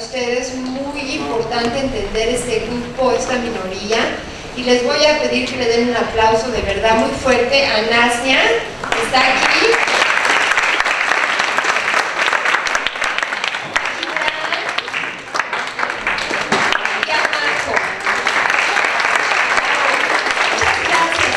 ustedes muy importante entender este grupo, esta minoría, y les voy a pedir que le den un aplauso de verdad muy fuerte a Nasnia, que está aquí. Y a Marco. Muchas gracias.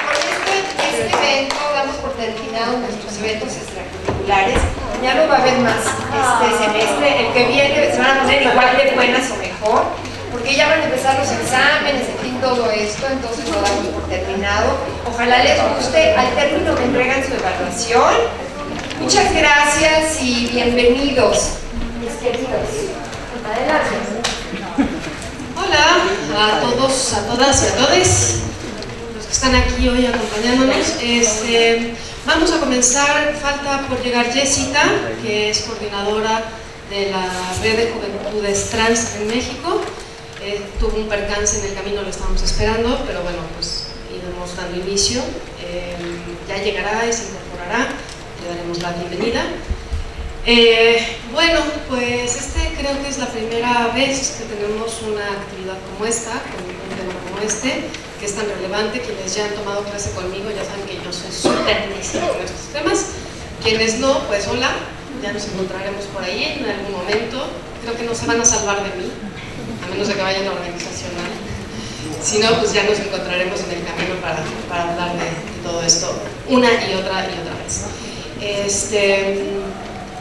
Con este evento damos por terminado nuestros eventos extracurriculares. Ya no va a haber más este semestre, el que viene se van a poner igual de buenas o mejor, porque ya van a empezar los exámenes, en fin, todo esto, entonces lo damos por terminado. Ojalá les guste, al término me entregan su evaluación. Muchas gracias y bienvenidos, mis queridos. Adelante. Hola a todos, a todas y a todos los que están aquí hoy acompañándonos. Vamos a comenzar, falta por llegar Jessica, que es coordinadora de la Red de Juventudes Trans en México. Tuvo un percance en el camino, lo estábamos esperando, pero bueno, pues iremos dando inicio. Ya llegará y se incorporará, le daremos la bienvenida. Bueno, pues creo que es la primera vez que tenemos una actividad como esta, con un tema como este, que es tan relevante. Quienes ya han tomado clase conmigo ya saben que yo soy súper necia con estos temas. Quienes no, pues hola, ya nos encontraremos por ahí en algún momento. Creo que no se van a salvar de mí, a menos de que vayan a organizacional. Si no, pues ya nos encontraremos en el camino para hablar de todo esto una y otra vez.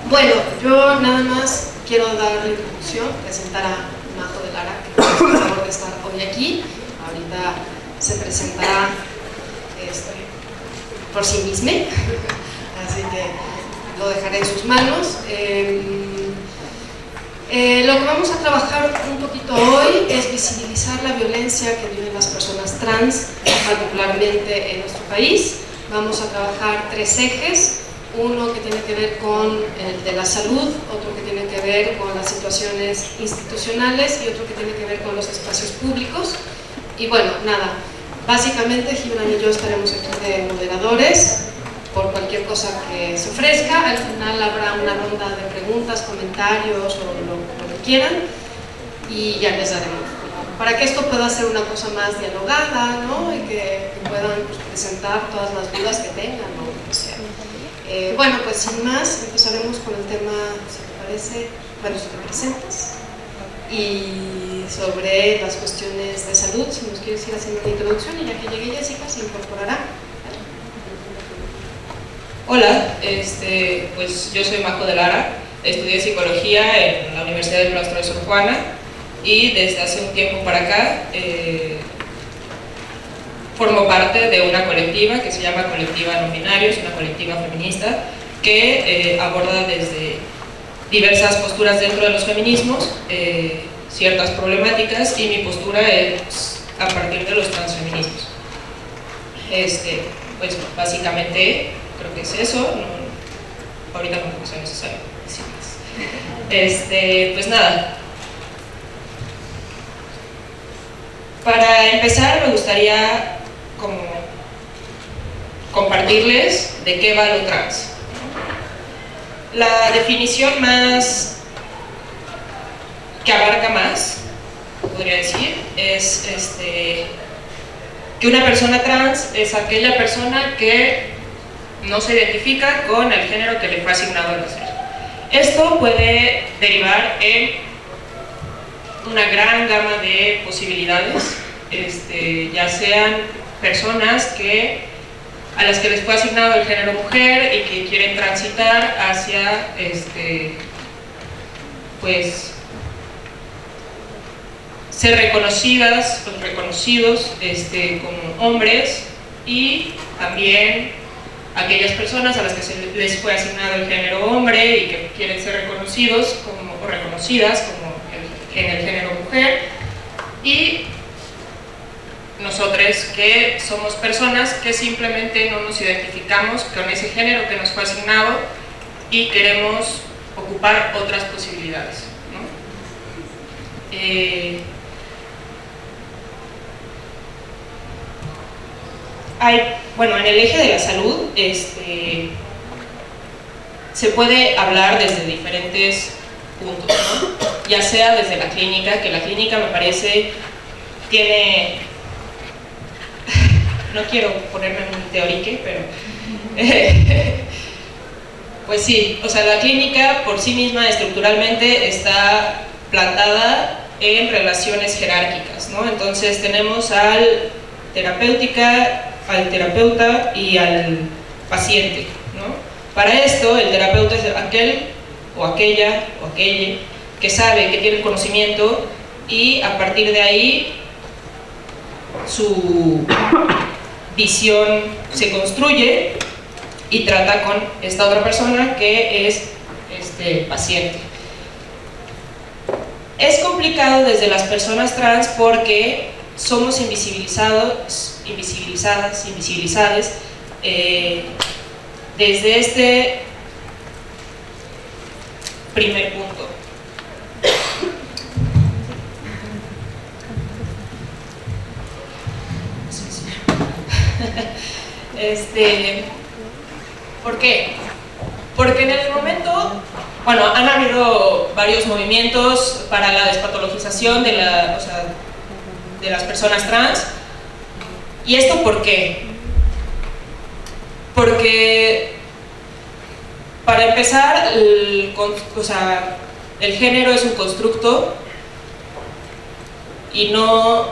Bueno, yo nada más quiero dar la introducción, presentar a Majo de Lara, que nos hace el favor de estar hoy aquí. Ahorita se presentará por sí misma, así que lo dejaré en sus manos. Lo que vamos a trabajar un poquito hoy es visibilizar la violencia que viven las personas trans, particularmente en nuestro país. Vamos a trabajar tres ejes. Uno que tiene que ver con el de la salud, otro que tiene que ver con las situaciones institucionales y otro que tiene que ver con los espacios públicos. Y bueno, nada, básicamente Gibran y yo estaremos aquí de moderadores por cualquier cosa que se ofrezca. Al final habrá una ronda de preguntas, comentarios o lo que quieran y ya les daremos. Para que esto pueda ser una cosa más dialogada, ¿no? Y que puedan pues, presentar todas las dudas que tengan o lo que sea. Bueno, pues sin más, empezaremos con el tema, si te parece, bueno, si te presentas, y sobre las cuestiones de salud, si nos quieres ir haciendo una introducción, y ya que llegue Jessica, se incorporará. Hola, pues yo soy Majo de Lara, estudié psicología en la Universidad del Claustro de Sor Juana, y desde hace un tiempo para acá formo parte de una colectiva que se llama Colectiva No Binarios, una colectiva feminista que aborda desde diversas posturas dentro de los feminismos ciertas problemáticas, y mi postura es a partir de los transfeminismos. Pues básicamente creo que es eso, ahorita no creo que sea necesario decir más. Pues nada. Para empezar me gustaría como compartirles de qué va lo trans. La definición más que abarca más, podría decir, es que una persona trans es aquella persona que no se identifica con el género que le fue asignado al nacer. Esto puede derivar en una gran gama de posibilidades, ya sean personas a las que les fue asignado el género mujer y que quieren transitar hacia pues ser reconocidas o reconocidos como hombres, y también aquellas personas a las que les fue asignado el género hombre y que quieren ser reconocidos o reconocidas como en el género mujer, y nosotros que somos personas que simplemente no nos identificamos con ese género que nos fue asignado y queremos ocupar otras posibilidades, ¿no? Bueno, en el eje de la salud se puede hablar desde diferentes puntos, ¿no? Ya sea desde la clínica, que la clínica me parece tiene, no quiero ponerme un teorique, pero pues sí, o sea, la clínica por sí misma estructuralmente está plantada en relaciones jerárquicas, ¿no? Entonces tenemos al terapeuta y al paciente, ¿no? Para esto el terapeuta es aquel o aquella o aquelle que sabe, que tiene el conocimiento, y a partir de ahí su visión se construye y trata con esta otra persona que es este paciente. Es complicado desde las personas trans porque somos invisibilizadas desde este primer punto. ¿Por qué? Porque en el momento, bueno, han habido varios movimientos para la despatologización de las personas trans. ¿Y esto por qué? Porque, para empezar, el género es un constructo y no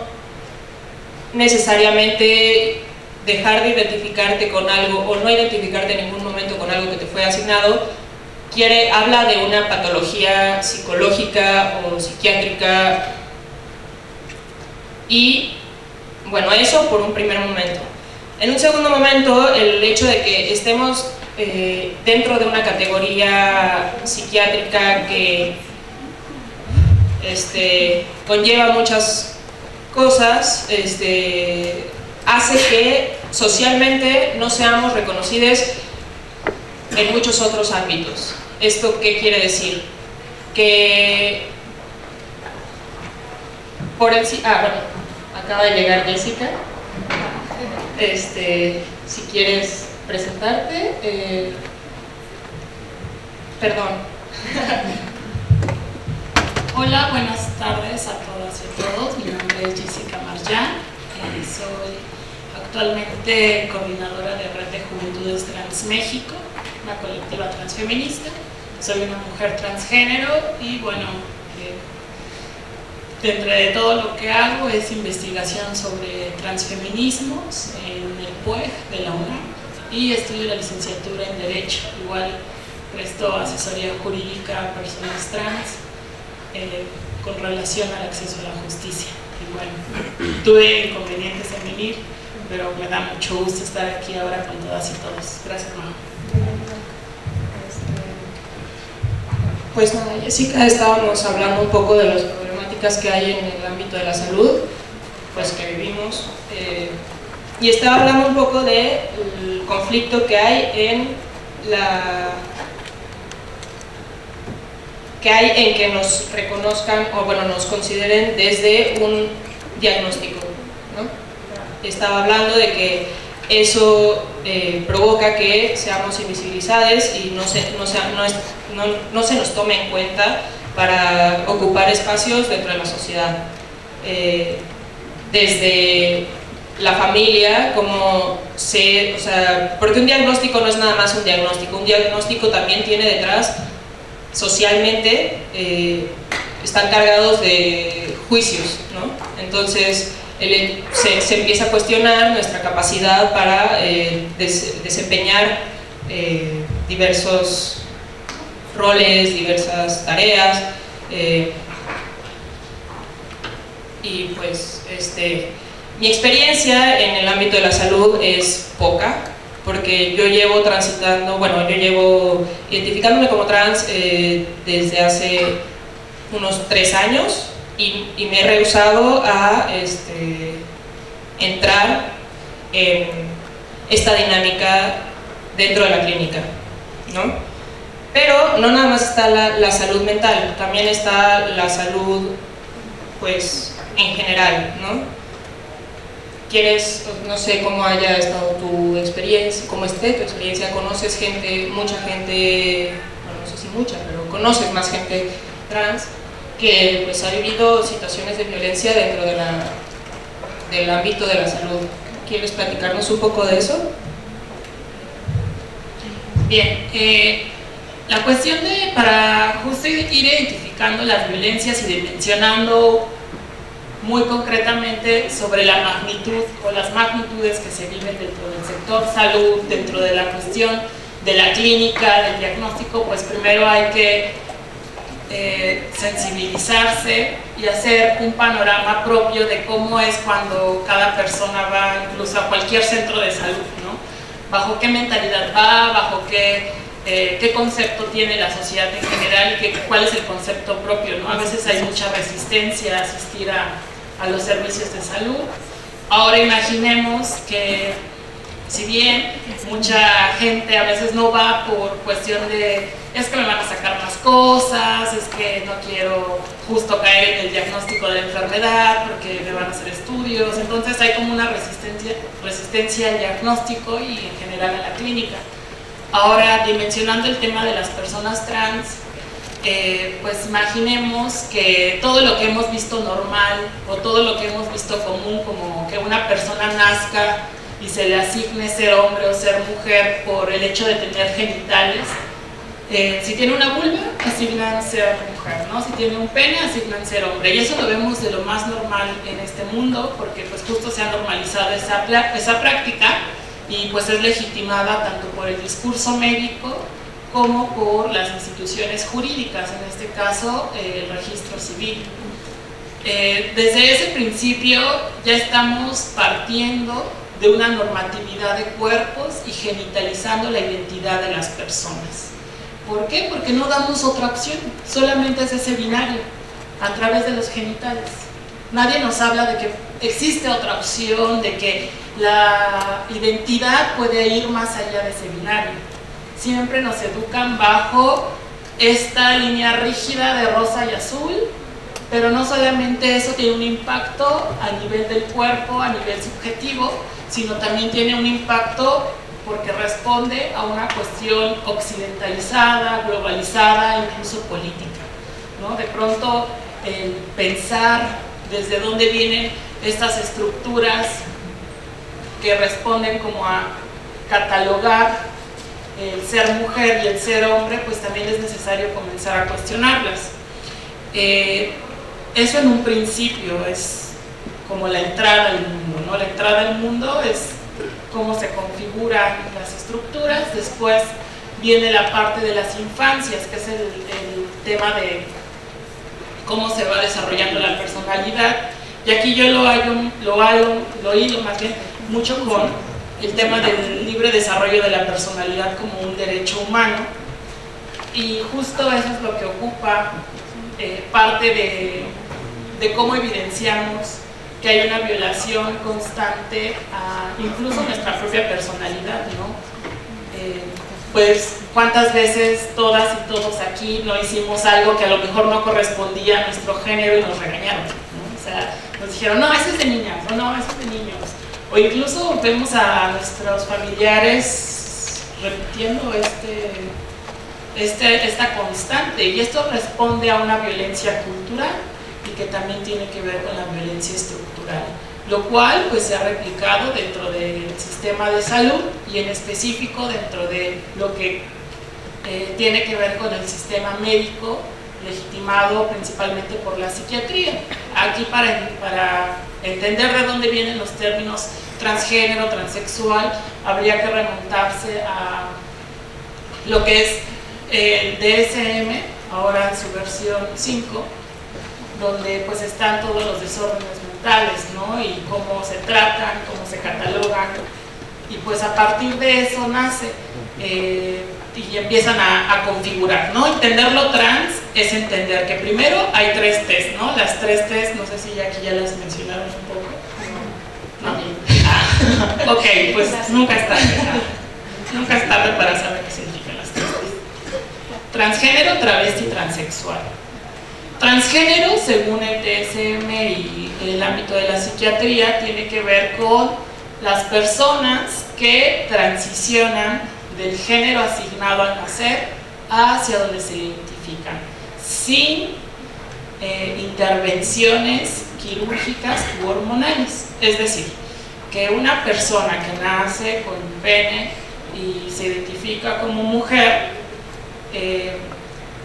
necesariamente dejar de identificarte con algo o no identificarte en ningún momento con algo que te fue asignado habla de una patología psicológica o psiquiátrica. Y bueno, eso por un primer momento. En un segundo momento, el hecho de que estemos dentro de una categoría psiquiátrica que conlleva muchas cosas, hace que socialmente no seamos reconocidos en muchos otros ámbitos. ¿Esto qué quiere decir? Que bueno, acaba de llegar Jessica. Si quieres presentarte, perdón. Hola, buenas tardes a todas y a todos. Mi nombre es Jessica Marján. Soy actualmente coordinadora de Red de Juventudes Trans México, una colectiva transfeminista. Soy una mujer transgénero y bueno, dentro de todo lo que hago es investigación sobre transfeminismos en el PUEG de la UNAM y estudio la licenciatura en Derecho. Igual presto asesoría jurídica a personas trans con relación al acceso a la justicia. Y bueno, tuve inconvenientes en venir, pero me da mucho gusto estar aquí ahora con todas y todos. Gracias, Majo. Pues nada, Jessica, estábamos hablando un poco de las problemáticas que hay en el ámbito de la salud, pues que vivimos, y estaba hablando un poco del conflicto que hay en que nos reconozcan o bueno, nos consideren desde un diagnóstico, ¿no? Estaba hablando de que eso provoca que seamos invisibilizados y no se nos tome en cuenta para ocupar espacios dentro de la sociedad. Desde la familia, porque un diagnóstico no es nada más un diagnóstico también tiene detrás, socialmente, están cargados de juicios, ¿no? Entonces, se empieza a cuestionar nuestra capacidad para desempeñar diversos roles, diversas tareas, y pues mi experiencia en el ámbito de la salud es poca, porque yo llevo identificándome como trans desde hace unos 3 años y me he rehusado a entrar en esta dinámica dentro de la clínica, ¿no? Pero no nada más está la salud mental, también está la salud, pues, en general, ¿no? No sé cómo haya estado tu experiencia, cómo esté tu experiencia, conoces gente, mucha gente, bueno, no sé si mucha, pero conoces más gente trans que pues ha vivido situaciones de violencia dentro del ámbito de la salud. ¿Quieres platicarnos un poco de eso? Bien, la cuestión para justo ir identificando las violencias y dimensionando muy concretamente sobre la magnitud o las magnitudes que se viven dentro del sector salud, dentro de la cuestión de la clínica, del diagnóstico, pues primero hay que sensibilizarse y hacer un panorama propio de cómo es cuando cada persona va incluso a cualquier centro de salud, ¿no? Bajo qué mentalidad va, bajo qué concepto tiene la sociedad en general y cuál es el concepto propio, ¿no? A veces hay mucha resistencia a asistir a los servicios de salud. Ahora imaginemos que si bien mucha gente a veces no va por cuestión de es que me van a sacar más cosas, es que no quiero justo caer en el diagnóstico de la enfermedad porque me van a hacer estudios, entonces hay como una resistencia al diagnóstico y en general a la clínica. Ahora, dimensionando el tema de las personas trans, pues imaginemos que todo lo que hemos visto normal o todo lo que hemos visto común, como que una persona nazca y se le asigne ser hombre o ser mujer por el hecho de tener genitales. Si tiene una vulva, asignan ser mujer, ¿no? Si tiene un pene, asignan ser hombre. Y eso lo vemos de lo más normal en este mundo, porque pues justo se ha normalizado esa práctica y pues es legitimada tanto por el discurso médico como por las instituciones jurídicas, en este caso el registro civil. Desde ese principio ya estamos partiendo de una normatividad de cuerpos y genitalizando la identidad de las personas. ¿Por qué? Porque no damos otra opción, solamente es ese binario, a través de los genitales. Nadie nos habla de que existe otra opción, de que la identidad puede ir más allá de ese binario. Siempre nos educan bajo esta línea rígida de rosa y azul, pero no solamente eso tiene un impacto a nivel del cuerpo, a nivel subjetivo, sino también tiene un impacto porque responde a una cuestión occidentalizada, globalizada, incluso política, ¿no? De pronto, el pensar desde dónde vienen estas estructuras que responden como a catalogar el ser mujer y el ser hombre, pues también es necesario comenzar a cuestionarlas. Eso en un principio es como la entrada al mundo, ¿no? La entrada al mundo es cómo se configuran las estructuras. Después viene la parte de las infancias, que es el tema de cómo se va desarrollando la personalidad. Y aquí yo lo hilo más bien mucho con el tema del libre desarrollo de la personalidad como un derecho humano. Y justo eso es lo que ocupa parte de cómo evidenciamos que hay una violación constante a incluso nuestra propia personalidad, ¿no? Pues cuántas veces todas y todos aquí no hicimos algo que a lo mejor no correspondía a nuestro género y nos regañaron, ¿no? O sea, nos dijeron, no, eso es de niñas, o no, eso es de niños. O incluso vemos a nuestros familiares repitiendo esta constante, y esto responde a una violencia cultural y que también tiene que ver con la violencia estructural, lo cual pues se ha replicado dentro del sistema de salud y en específico dentro de lo que tiene que ver con el sistema médico, legitimado principalmente por la psiquiatría. Aquí para entender de dónde vienen los términos transgénero, transexual, habría que remontarse a lo que es el DSM, ahora en su versión 5, donde pues están todos los desórdenes mentales, ¿no? Y cómo se tratan, cómo se catalogan, y pues a partir de eso nace y empiezan a configurar, ¿no? Entenderlo trans es entender que primero hay 3 T's, ¿no? Las 3 T's, no sé si aquí ya las mencionaron un poco. ¿No? Ok, pues nunca es tarde. Nunca es tarde para saber qué significan las 3 T's. Transgénero, travesti, transexual. Transgénero, según el DSM y el ámbito de la psiquiatría, tiene que ver con las personas que transicionan del género asignado al nacer hacia donde se identifican, sin intervenciones quirúrgicas u hormonales. Es decir, que una persona que nace con un pene y se identifica como mujer,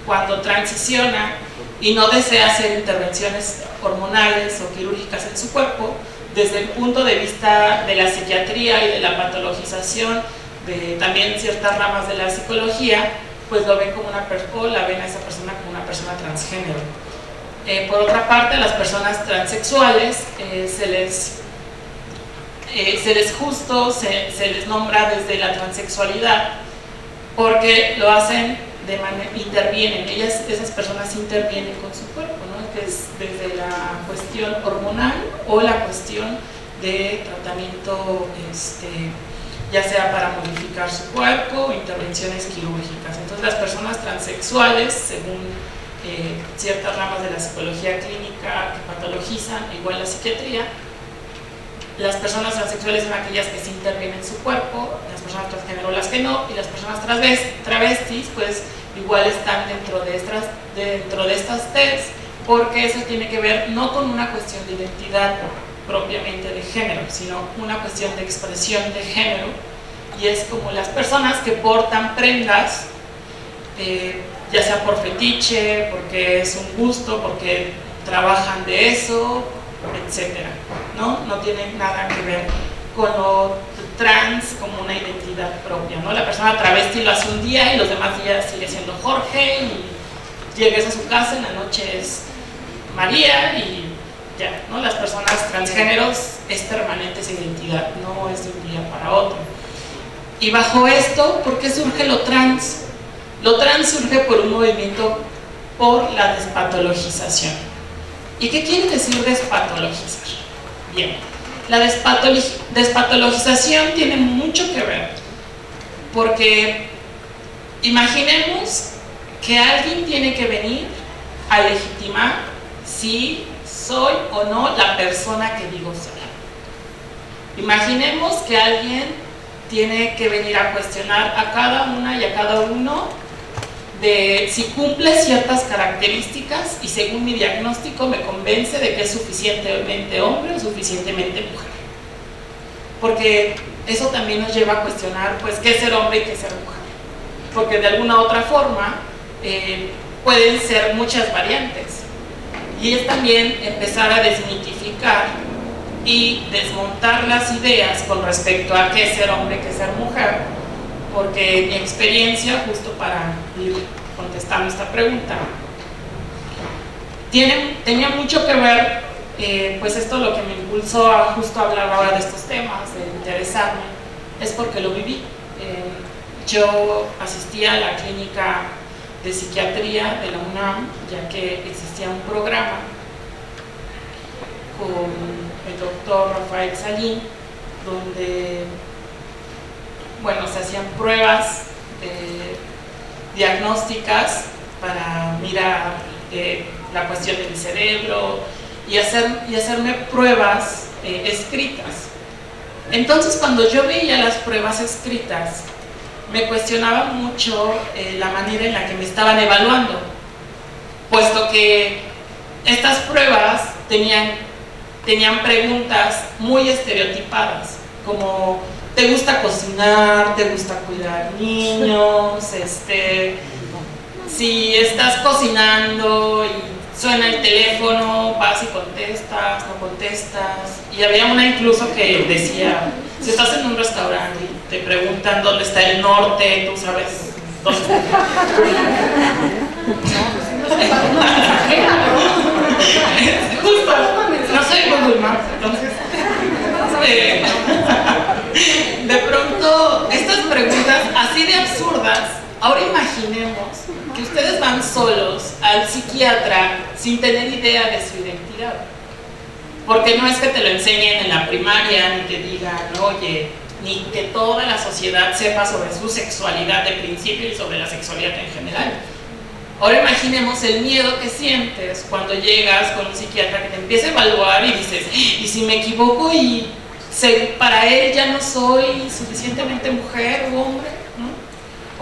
cuando transiciona y no desea hacer intervenciones hormonales o quirúrgicas en su cuerpo, desde el punto de vista de la psiquiatría y de la patologización de también ciertas ramas de la psicología, pues lo ven como o la ven a esa persona como una persona transgénero. Por otra parte, a las personas transexuales se les nombra desde la transexualidad, porque lo hacen intervienen, esas personas intervienen con su cuerpo, ¿no? Que es desde la cuestión hormonal o la cuestión de tratamiento, ya sea para modificar su cuerpo o intervenciones quirúrgicas. Entonces las personas transexuales, según ciertas ramas de la psicología clínica que patologizan, igual la psiquiatría, las personas transexuales son aquellas que sí intervienen en su cuerpo, las personas transgénero las que no, y las personas travestis pues igual están dentro de estas TERS, porque eso tiene que ver no con una cuestión de identidad propiamente de género, sino una cuestión de expresión de género, y es como las personas que portan prendas, ya sea por fetiche, porque es un gusto, porque trabajan de eso, etcétera, ¿no? No tiene nada que ver con lo trans como una identidad propia, ¿no? La persona travesti lo hace un día y los demás días sigue siendo Jorge, y llegues a su casa, en la noche es María y ya, ¿no? Las personas transgéneros es permanente esa identidad, no es de un día para otro. Y bajo esto, ¿por qué surge lo trans? Lo trans surge por un movimiento por la despatologización. ¿Y qué quiere decir despatologizar? Bien, la despatologización tiene mucho que ver, porque imaginemos que alguien tiene que venir a legitimar si soy o no la persona que digo ser. Imaginemos que alguien tiene que venir a cuestionar a cada una y a cada uno de si cumple ciertas características y según mi diagnóstico me convence de que es suficientemente hombre o suficientemente mujer. Porque eso también nos lleva a cuestionar, pues, qué es ser hombre y qué es ser mujer. Porque de alguna u otra forma pueden ser muchas variantes. Y es también empezar a desmitificar y desmontar las ideas con respecto a qué es ser hombre y qué es ser mujer. Porque mi experiencia, justo para ir contestando esta pregunta, tenía mucho que ver, pues esto lo que me impulsó a justo hablar ahora de estos temas, de interesarme, es porque lo viví. Yo asistía a la clínica de psiquiatría de la UNAM, ya que existía un programa con el doctor Rafael Salín, donde se hacían pruebas diagnósticas para mirar la cuestión del cerebro y hacerme pruebas escritas. Entonces, cuando yo veía las pruebas escritas, me cuestionaba mucho la manera en la que me estaban evaluando, puesto que estas pruebas tenían preguntas muy estereotipadas, como ¿te gusta cocinar? ¿Te gusta cuidar niños? Si estás cocinando y suena el teléfono, vas y contestas, no contestas. Y había una incluso que decía, si estás en un restaurante y te preguntan dónde está el norte, tú sabes dónde está. Justo, no soy Google Maps, entonces. De pronto, estas preguntas así de absurdas, ahora imaginemos que ustedes van solos al psiquiatra sin tener idea de su identidad. Porque no es que te lo enseñen en la primaria, ni te digan, oye, ni que toda la sociedad sepa sobre su sexualidad de principio y sobre la sexualidad en general. Ahora imaginemos el miedo que sientes cuando llegas con un psiquiatra que te empieza a evaluar y dices, ¿y si me equivoco y para él ya no soy suficientemente mujer o hombre? ¿No?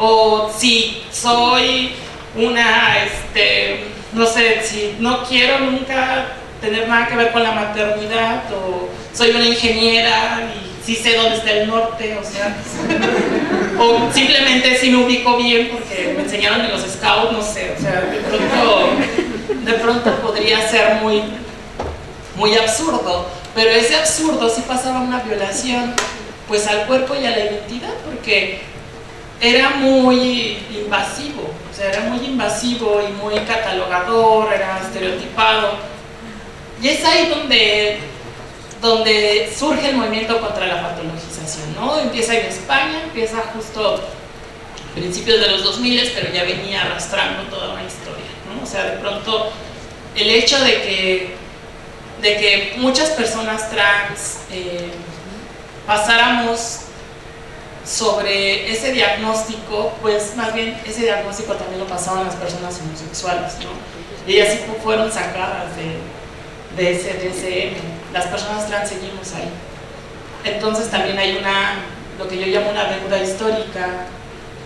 O si soy no sé, si no quiero nunca tener nada que ver con la maternidad, o soy una ingeniera y sí sé dónde está el norte, o sea, o simplemente si me ubico bien porque me enseñaron en los scouts, no sé, o sea, de pronto podría ser muy absurdo, pero ese absurdo sí pasaba una violación pues al cuerpo y a la identidad, porque era muy invasivo, o sea, era muy invasivo y muy catalogador, era estereotipado, y es ahí donde surge el movimiento contra la patologización, ¿no? Empieza en España, empieza justo a principios de los 2000, pero ya venía arrastrando toda una historia, ¿no? O sea, de pronto el hecho de que muchas personas trans pasáramos sobre ese diagnóstico, pues más bien ese diagnóstico también lo pasaban las personas homosexuales, ¿no? Y así fueron sacadas de ese DSM. Las personas trans seguimos ahí. Entonces también hay lo que yo llamo una deuda histórica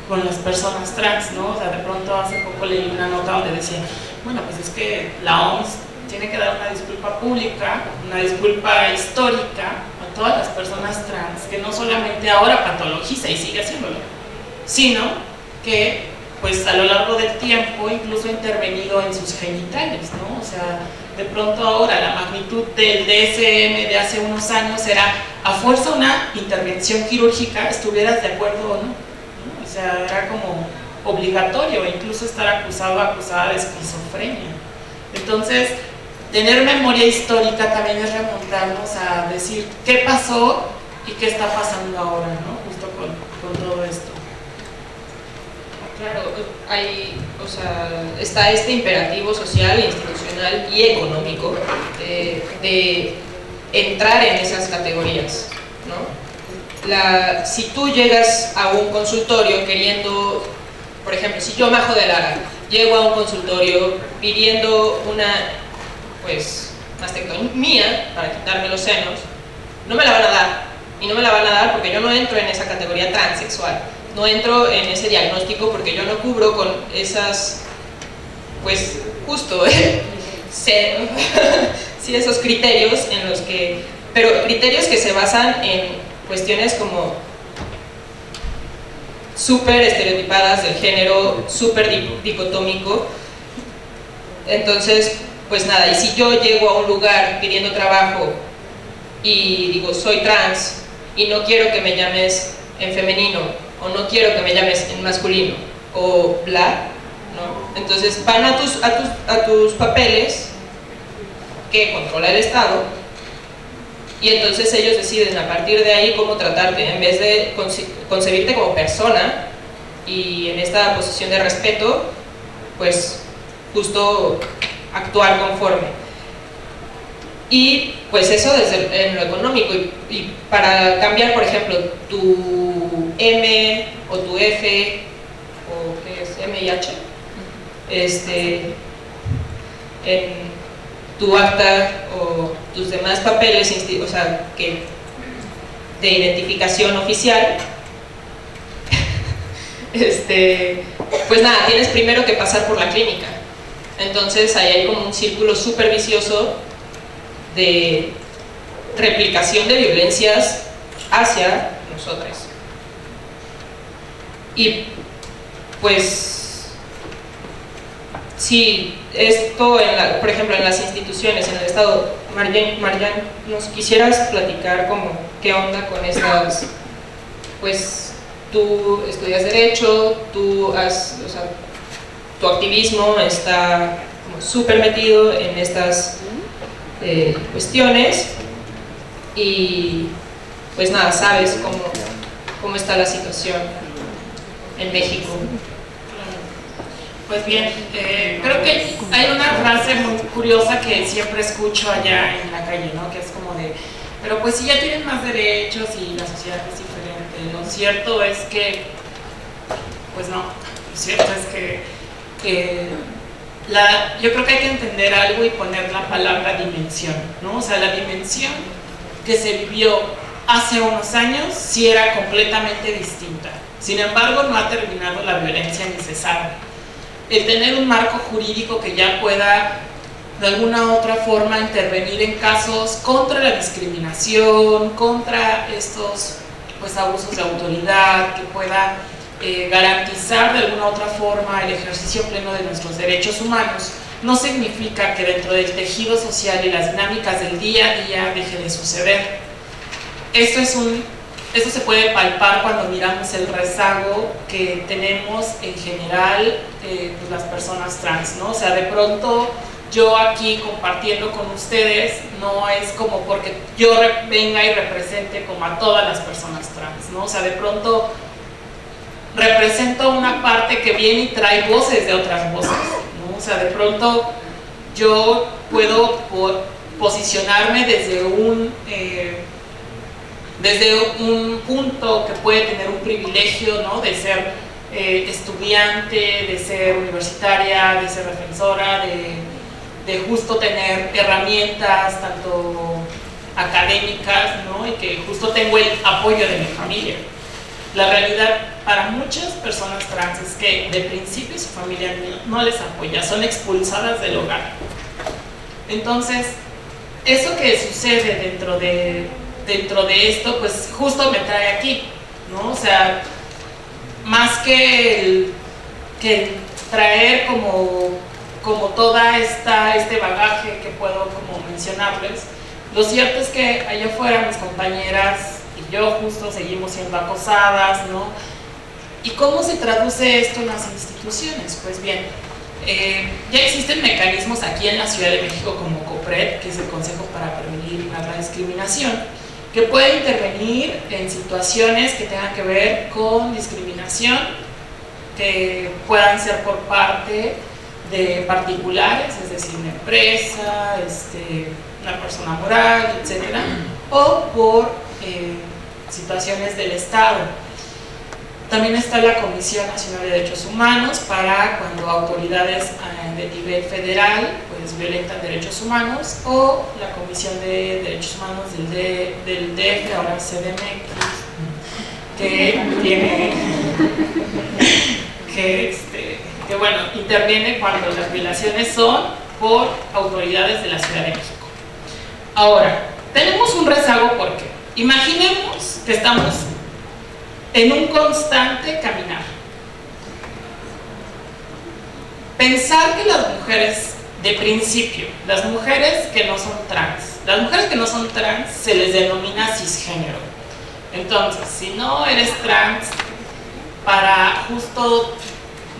con las personas trans, ¿no? O sea, de pronto hace poco leí una nota donde decía, bueno, pues es que la OMS tiene que dar una disculpa pública, una disculpa histórica a todas las personas trans, que no solamente ahora patologiza y sigue haciéndolo, sino que pues a lo largo del tiempo incluso ha intervenido en sus genitales, ¿no? O sea, de pronto ahora la magnitud del DSM de hace unos años era a fuerza una intervención quirúrgica, estuvieras de acuerdo o no, ¿no? O sea, era como obligatorio, incluso estar acusada de esquizofrenia. Entonces, tener memoria histórica también es remontarnos a decir qué pasó y qué está pasando ahora, ¿no? Justo con todo esto. Claro, está este imperativo social, institucional y económico de entrar en esas categorías, ¿no? Si tú llegas a un consultorio queriendo, por ejemplo, si yo, Majo de Lara, llego a un consultorio pidiendo una mastectomía para quitarme los senos, no me la van a dar, y no me la van a dar porque yo no entro en esa categoría transexual, no entro en ese diagnóstico porque yo no cubro con esas, pues justo, sí, esos criterios en los que, pero criterios que se basan en cuestiones como súper estereotipadas del género, súper dicotómico. Entonces, pues nada, y si yo llego a un lugar pidiendo trabajo y digo soy trans y no quiero que me llames en femenino o no quiero que me llames en masculino o bla, ¿no? Entonces van a tus papeles que controla el Estado y entonces ellos deciden a partir de ahí cómo tratarte, en vez de concebirte como persona y en esta posición de respeto, pues justo actuar conforme. Y pues eso desde en lo económico, y para cambiar, por ejemplo, tu M o tu F o ¿qué es? M y H, en tu acta o tus demás papeles, o sea, de identificación oficial, pues nada, tienes primero que pasar por la clínica. Entonces ahí hay como un círculo súper vicioso de replicación de violencias hacia nosotros. Y pues sí, esto por ejemplo en las instituciones, en el Estado, Marjan, ¿nos quisieras platicar como qué onda con estas, pues tú estudias Derecho, tú tu activismo está súper metido en estas cuestiones y pues nada, sabes cómo está la situación en México? Pues bien, creo que hay una frase muy curiosa que siempre escucho allá en la calle, ¿no? Que es como de, pero pues si ya tienen más derechos y la sociedad es diferente. Lo cierto es que, pues no, lo cierto es que yo creo que hay que entender algo y poner la palabra dimensión, ¿no? O sea, la dimensión que se vivió hace unos años sí era completamente distinta. Sin embargo, no ha terminado la violencia ni cesado. el tener un marco jurídico que ya pueda de alguna u otra forma intervenir en casos contra la discriminación, contra estos pues abusos de autoridad, que pueda garantizar de alguna u otra forma el ejercicio pleno de nuestros derechos humanos, no significa que dentro del tejido social y las dinámicas del día a día deje de suceder. Esto se puede palpar cuando miramos el rezago que tenemos en general pues las personas trans, ¿no? O sea, de pronto yo aquí compartiendo con ustedes no es como porque yo venga y represente como a todas las personas trans, ¿no? O sea, de pronto represento una parte que viene y trae voces de otras voces, ¿no? O sea, de pronto yo puedo posicionarme desde un punto que puede tener un privilegio, ¿no? De ser estudiante, de ser universitaria, de ser defensora, de justo tener herramientas tanto académicas, ¿no? Y que justo tengo el apoyo de mi familia. La realidad para muchas personas trans es que de principio su familia no les apoya, son expulsadas del hogar. Entonces, eso que sucede dentro de esto, pues justo me trae aquí, ¿no? O sea, más que el traer como toda este bagaje que puedo como mencionarles, lo cierto es que allá afuera mis compañeras y yo justo seguimos siendo acosadas, ¿no? ¿Y cómo se traduce esto en las instituciones? Pues bien, ya existen mecanismos aquí en la Ciudad de México como COPRED, que es el Consejo para Prevenir la Discriminación, que puede intervenir en situaciones que tengan que ver con discriminación, que puedan ser por parte de particulares, es decir, una empresa, una persona moral, etc., o por situaciones del Estado. También está la Comisión Nacional de Derechos Humanos para cuando autoridades de nivel federal pues violentan derechos humanos, o la Comisión de Derechos Humanos del DF, ahora CDMX, que bueno, interviene cuando las violaciones son por autoridades de la Ciudad de México. Ahora, tenemos un rezago porque imaginemos que estamos en un constante caminar. Pensar que las mujeres de principio, las mujeres que no son trans se les denomina cisgénero. Entonces, si no eres trans, para justo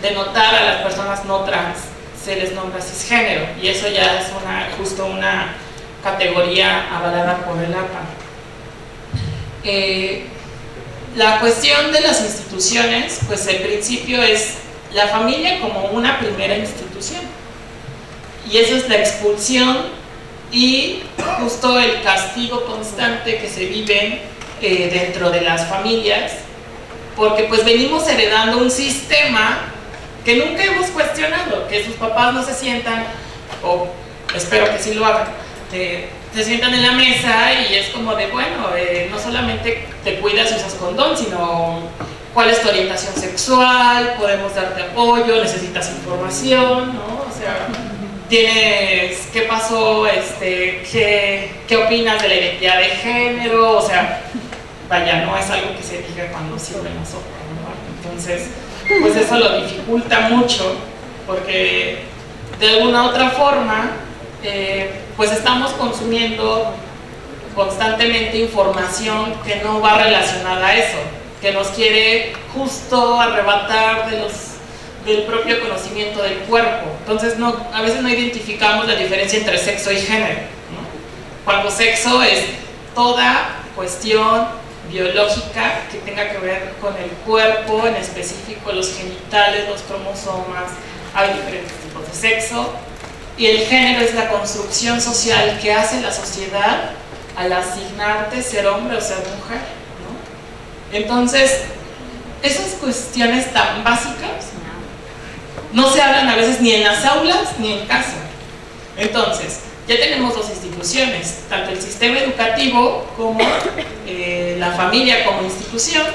denotar a las personas no trans, se les nombra cisgénero, y eso ya es justo una categoría avalada por el APA. La cuestión de las instituciones, pues el principio es la familia como una primera institución, y eso es la expulsión y justo el castigo constante que se vive dentro de las familias, porque pues venimos heredando un sistema que nunca hemos cuestionado, que sus papás no se sientan, o espero que sí lo hagan, se sientan en la mesa y es como de, bueno, no solamente te cuidas y usas condón, sino cuál es tu orientación sexual, podemos darte apoyo, necesitas información, ¿no? O sea, ¿qué pasó? ¿Qué opinas de la identidad de género? O sea, vaya, no es algo que se diga cuando sirve la sopa, ¿no? Entonces, pues eso lo dificulta mucho, porque de alguna otra forma, pues estamos consumiendo constantemente información que no va relacionada a eso, que nos quiere justo arrebatar del propio conocimiento del cuerpo. Entonces a veces no identificamos la diferencia entre sexo y género, ¿no? Cuando sexo es toda cuestión biológica que tenga que ver con el cuerpo, en específico los genitales, los cromosomas, hay diferentes tipos de sexo, y el género es la construcción social que hace la sociedad al asignarte ser hombre o ser mujer, ¿no? Entonces, esas cuestiones tan básicas no se hablan a veces ni en las aulas ni en casa. Entonces, ya tenemos dos instituciones, tanto el sistema educativo como la familia como institución,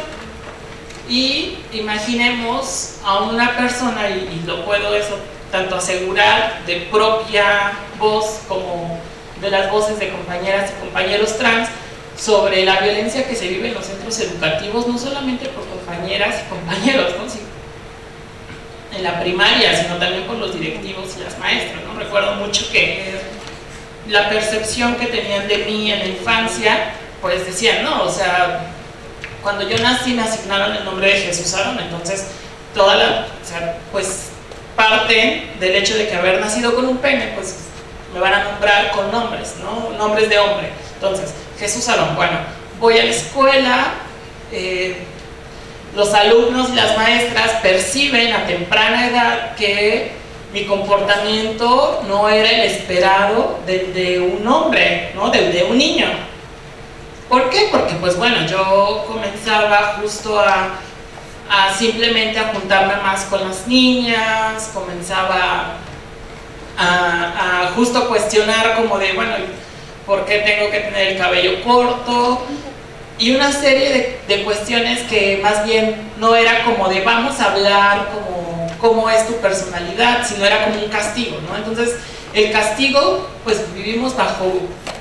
Y imaginemos a una persona, y lo puedo eso tanto asegurar de propia voz como de las voces de compañeras y compañeros trans, sobre la violencia que se vive en los centros educativos, no solamente por compañeras y compañeros, ¿no? Sí, en la primaria, sino también por los directivos y las maestras, ¿no? Recuerdo mucho que la percepción que tenían de mí en la infancia, pues decían, no, o sea, cuando yo nací me asignaron el nombre de Jesús Aarón, entonces toda la, o sea, pues parten del hecho de que haber nacido con un pene, pues me van a nombrar con nombres, ¿no? Nombres de hombre. Entonces, Jesús Aarón, bueno, voy a la escuela, los alumnos y las maestras perciben a temprana edad que mi comportamiento no era el esperado de un hombre, ¿no? De un niño. ¿Por qué? Porque pues bueno, yo comenzaba justo a simplemente a juntarme más con las niñas, comenzaba a justo cuestionar como de, bueno, ¿por qué tengo que tener el cabello corto? Y una serie de cuestiones que más bien no era como de vamos a hablar como cómo es tu personalidad, sino era como un castigo, ¿no? Entonces, el castigo, pues vivimos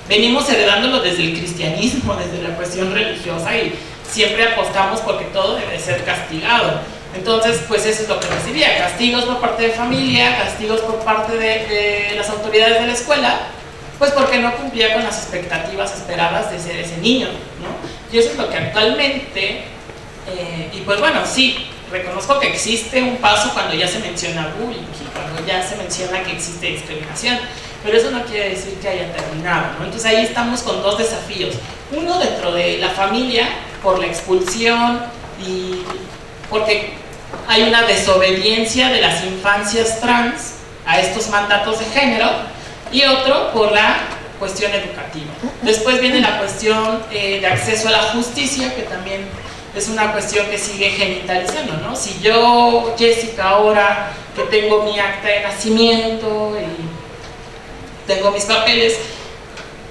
venimos heredándolo desde el cristianismo, desde la cuestión religiosa, y siempre apostamos porque todo debe ser castigado. Entonces, pues eso es lo que recibía, castigos por parte de familia, castigos por parte de las autoridades de la escuela, pues porque no cumplía con las expectativas esperadas de ser ese niño, ¿no? Y eso es lo que actualmente, y pues bueno, sí, reconozco que existe un paso cuando ya se menciona bullying y cuando ya se menciona que existe discriminación, pero eso no quiere decir que haya terminado, ¿no? Entonces ahí estamos con dos desafíos, uno dentro de la familia por la expulsión y porque hay una desobediencia de las infancias trans a estos mandatos de género, y otro por la cuestión educativa. Después viene la cuestión de acceso a la justicia, que también es una cuestión que sigue genitalizando, ¿no? Si yo, Jessica, ahora que tengo mi acta de nacimiento y tengo mis papeles,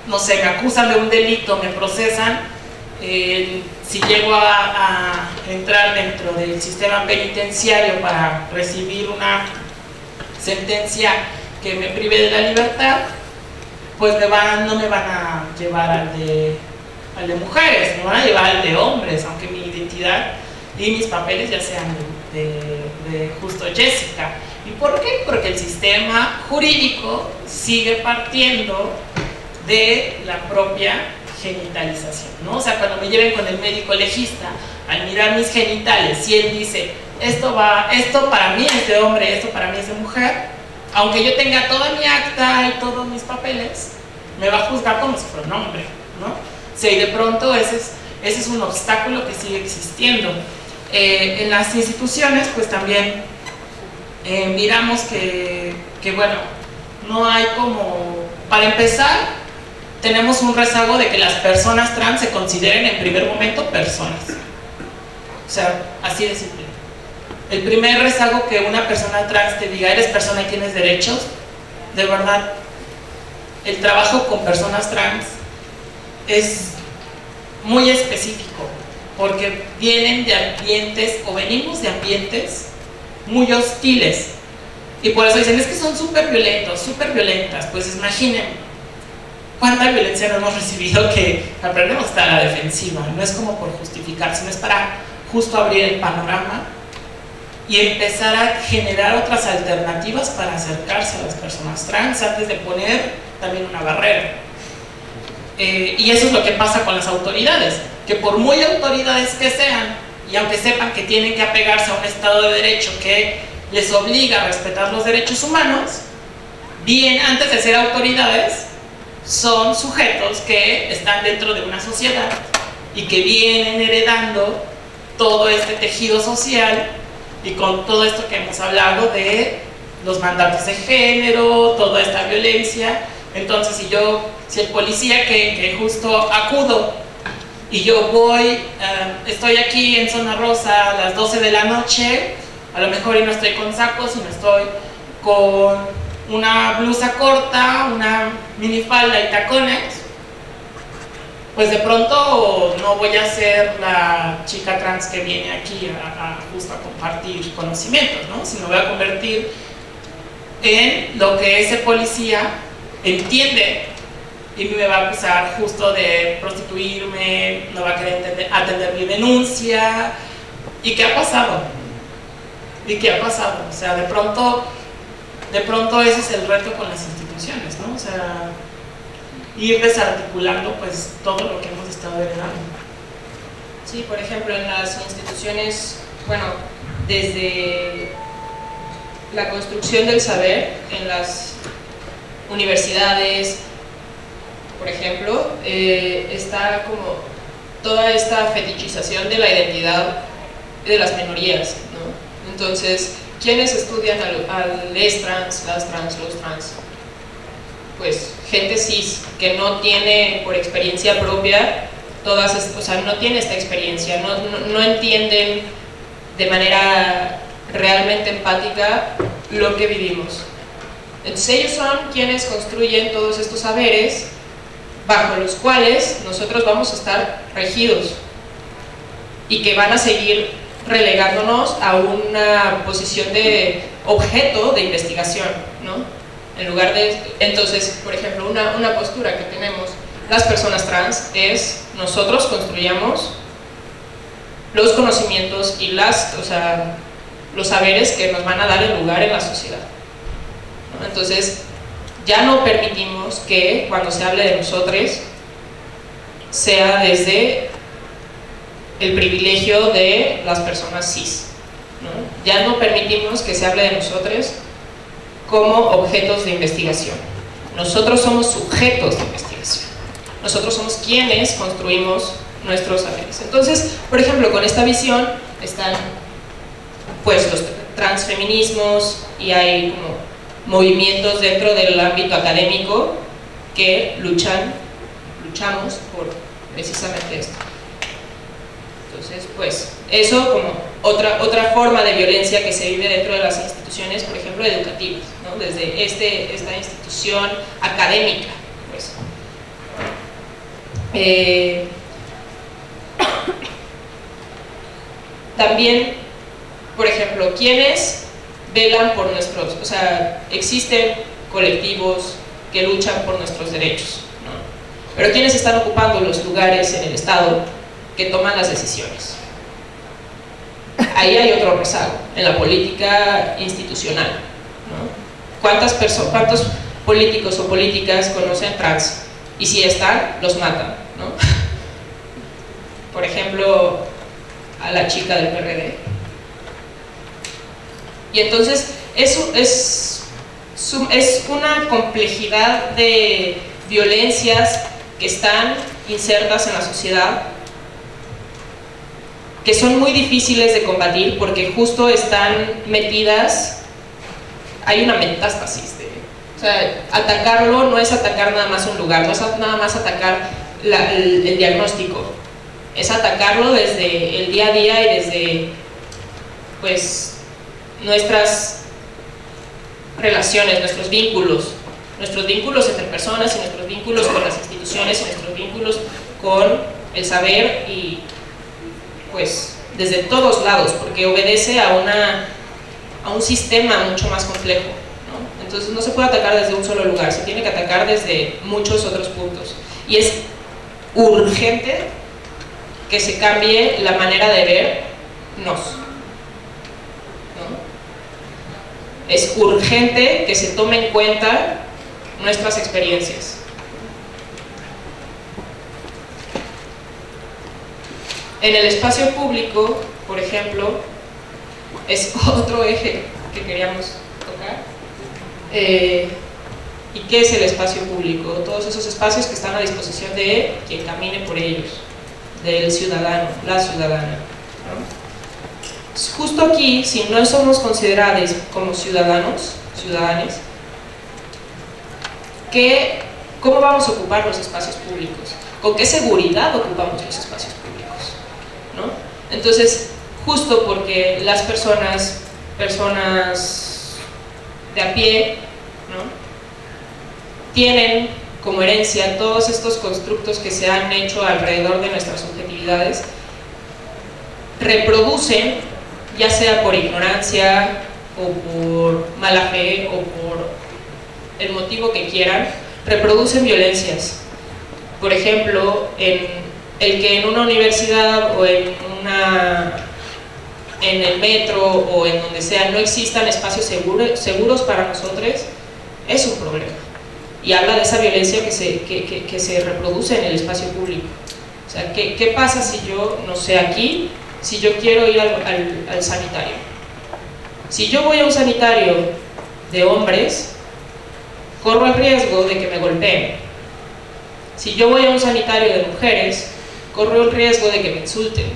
no sé, me acusan de un delito, me procesan, si llego a entrar dentro del sistema penitenciario para recibir una sentencia que me prive de la libertad, pues no me van a llevar al de mujeres, me van a llevar al de hombres, aunque mi identidad y mis papeles ya sean de justo Jessica. ¿Y por qué? Porque el sistema jurídico sigue partiendo de la propia genitalización, ¿no? O sea, cuando me lleven con el médico legista, al mirar mis genitales, si él dice, esto para mí es de hombre, esto para mí es de mujer, aunque yo tenga toda mi acta y todos mis papeles, me va a juzgar como si fuera un hombre, ¿no? O sea, y de pronto ese es un obstáculo que sigue existiendo. En las instituciones, pues también miramos que, bueno, no hay como, para empezar, tenemos un rezago de que las personas trans se consideren en primer momento personas. O sea, así de simple. El primer rezago que una persona trans te diga, eres persona y tienes derechos, de verdad, el trabajo con personas trans es muy específico, porque vienen de ambientes, o venimos de ambientes muy hostiles, y por eso dicen, es que son súper violentos, súper violentas. Pues imaginen cuánta violencia no hemos recibido que aprendemos a estar a la defensiva. No es como por justificar, sino es para justo abrir el panorama y empezar a generar otras alternativas para acercarse a las personas trans antes de poner también una barrera. Y eso es lo que pasa con las autoridades, que por muy autoridades que sean, y aunque sepan que tienen que apegarse a un Estado de Derecho que les obliga a respetar los derechos humanos, bien antes de ser autoridades, son sujetos que están dentro de una sociedad y que vienen heredando todo este tejido social, y con todo esto que hemos hablado de los mandatos de género, toda esta violencia. Entonces, si el policía que justo acudo y yo voy, estoy aquí en Zona Rosa a las 12 de la noche, a lo mejor y no estoy con sacos, sino estoy con una blusa corta, una minifalda y tacones, pues de pronto no voy a ser la chica trans que viene aquí justo a compartir conocimientos, ¿no? Sino voy a convertir en lo que ese policía entiende y me va a acusar justo de prostituirme, no va a querer atender mi denuncia. ¿Y qué ha pasado? O sea, de pronto ese es el reto con las instituciones, ¿no? O sea, ir desarticulando pues todo lo que hemos estado heredando. Sí, por ejemplo, en las instituciones, bueno, desde la construcción del saber en las universidades, por ejemplo, está como toda esta fetichización de la identidad de las minorías, ¿no? Entonces, ¿quiénes estudian les trans, las trans, los trans? Pues gente cis, que no tiene por experiencia propia o sea, no tiene esta experiencia, no entienden de manera realmente empática lo que vivimos. Entonces ellos son quienes construyen todos estos saberes bajo los cuales nosotros vamos a estar regidos y que van a seguir relegándonos a una posición de objeto de investigación, ¿no? En lugar de, entonces, por ejemplo, una postura que tenemos las personas trans es nosotros construyamos los conocimientos y los saberes que nos van a dar el lugar en la sociedad, ¿no? Entonces, ya no permitimos que cuando se hable de nosotros sea desde el privilegio de las personas cis, ¿no? Ya no permitimos que se hable de nosotros como objetos de investigación. Nosotros somos sujetos de investigación. Nosotros somos quienes construimos nuestros saberes. Entonces, por ejemplo, con esta visión están pues los transfeminismos y hay como movimientos dentro del ámbito académico que luchamos por precisamente esto. Entonces, pues, eso como otra forma de violencia que se vive dentro de las instituciones, por ejemplo, educativas, ¿no? Desde esta institución académica, pues. También, por ejemplo, ¿quiénes velan por nuestros, o sea, existen colectivos que luchan por nuestros derechos, ¿no? Pero ¿quiénes están ocupando los lugares en el Estado que toman las decisiones? Ahí hay otro rezago en la política institucional, ¿no? ¿Cuántos políticos o políticas conocen trans? Y si están, los matan, ¿no? Por ejemplo, a la chica del PRD. Y entonces eso es una complejidad de violencias que están insertas en la sociedad, que son muy difíciles de combatir porque justo están metidas, hay una metástasis. O sea, atacarlo no es atacar nada más un lugar, no es nada más atacar el diagnóstico, es atacarlo desde el día a día y desde pues nuestras relaciones, nuestros vínculos entre personas y nuestros vínculos con las instituciones y nuestros vínculos con el saber y pues desde todos lados, porque obedece a un sistema mucho más complejo, ¿no? Entonces no se puede atacar desde un solo lugar, se tiene que atacar desde muchos otros puntos y es urgente que se cambie la manera de vernos, ¿no? Es urgente que se tome en cuenta nuestras experiencias. En el espacio público, por ejemplo, es otro eje que queríamos tocar. ¿Y qué es el espacio público? Todos esos espacios que están a disposición de quien camine por ellos, del ciudadano, la ciudadana, ¿no? Justo aquí, si no somos considerados como ciudadanos, ciudadanes, ¿cómo vamos a ocupar los espacios públicos? ¿Con qué seguridad ocupamos los espacios públicos? ¿No? Entonces, justo porque las personas de a pie, ¿no? tienen como herencia todos estos constructos que se han hecho alrededor de nuestras subjetividades, reproducen, ya sea por ignorancia o por mala fe o por el motivo que quieran, reproducen violencias. Por ejemplo, el que en una universidad o en el metro o en donde sea no existan espacios seguros para nosotros es un problema, y habla de esa violencia que se reproduce en el espacio público. O sea, ¿qué pasa si yo, no sé, aquí, si yo quiero ir al sanitario? Si yo voy a un sanitario de hombres, corro el riesgo de que me golpeen. Si yo voy a un sanitario de mujeres, corro el riesgo de que me insulten.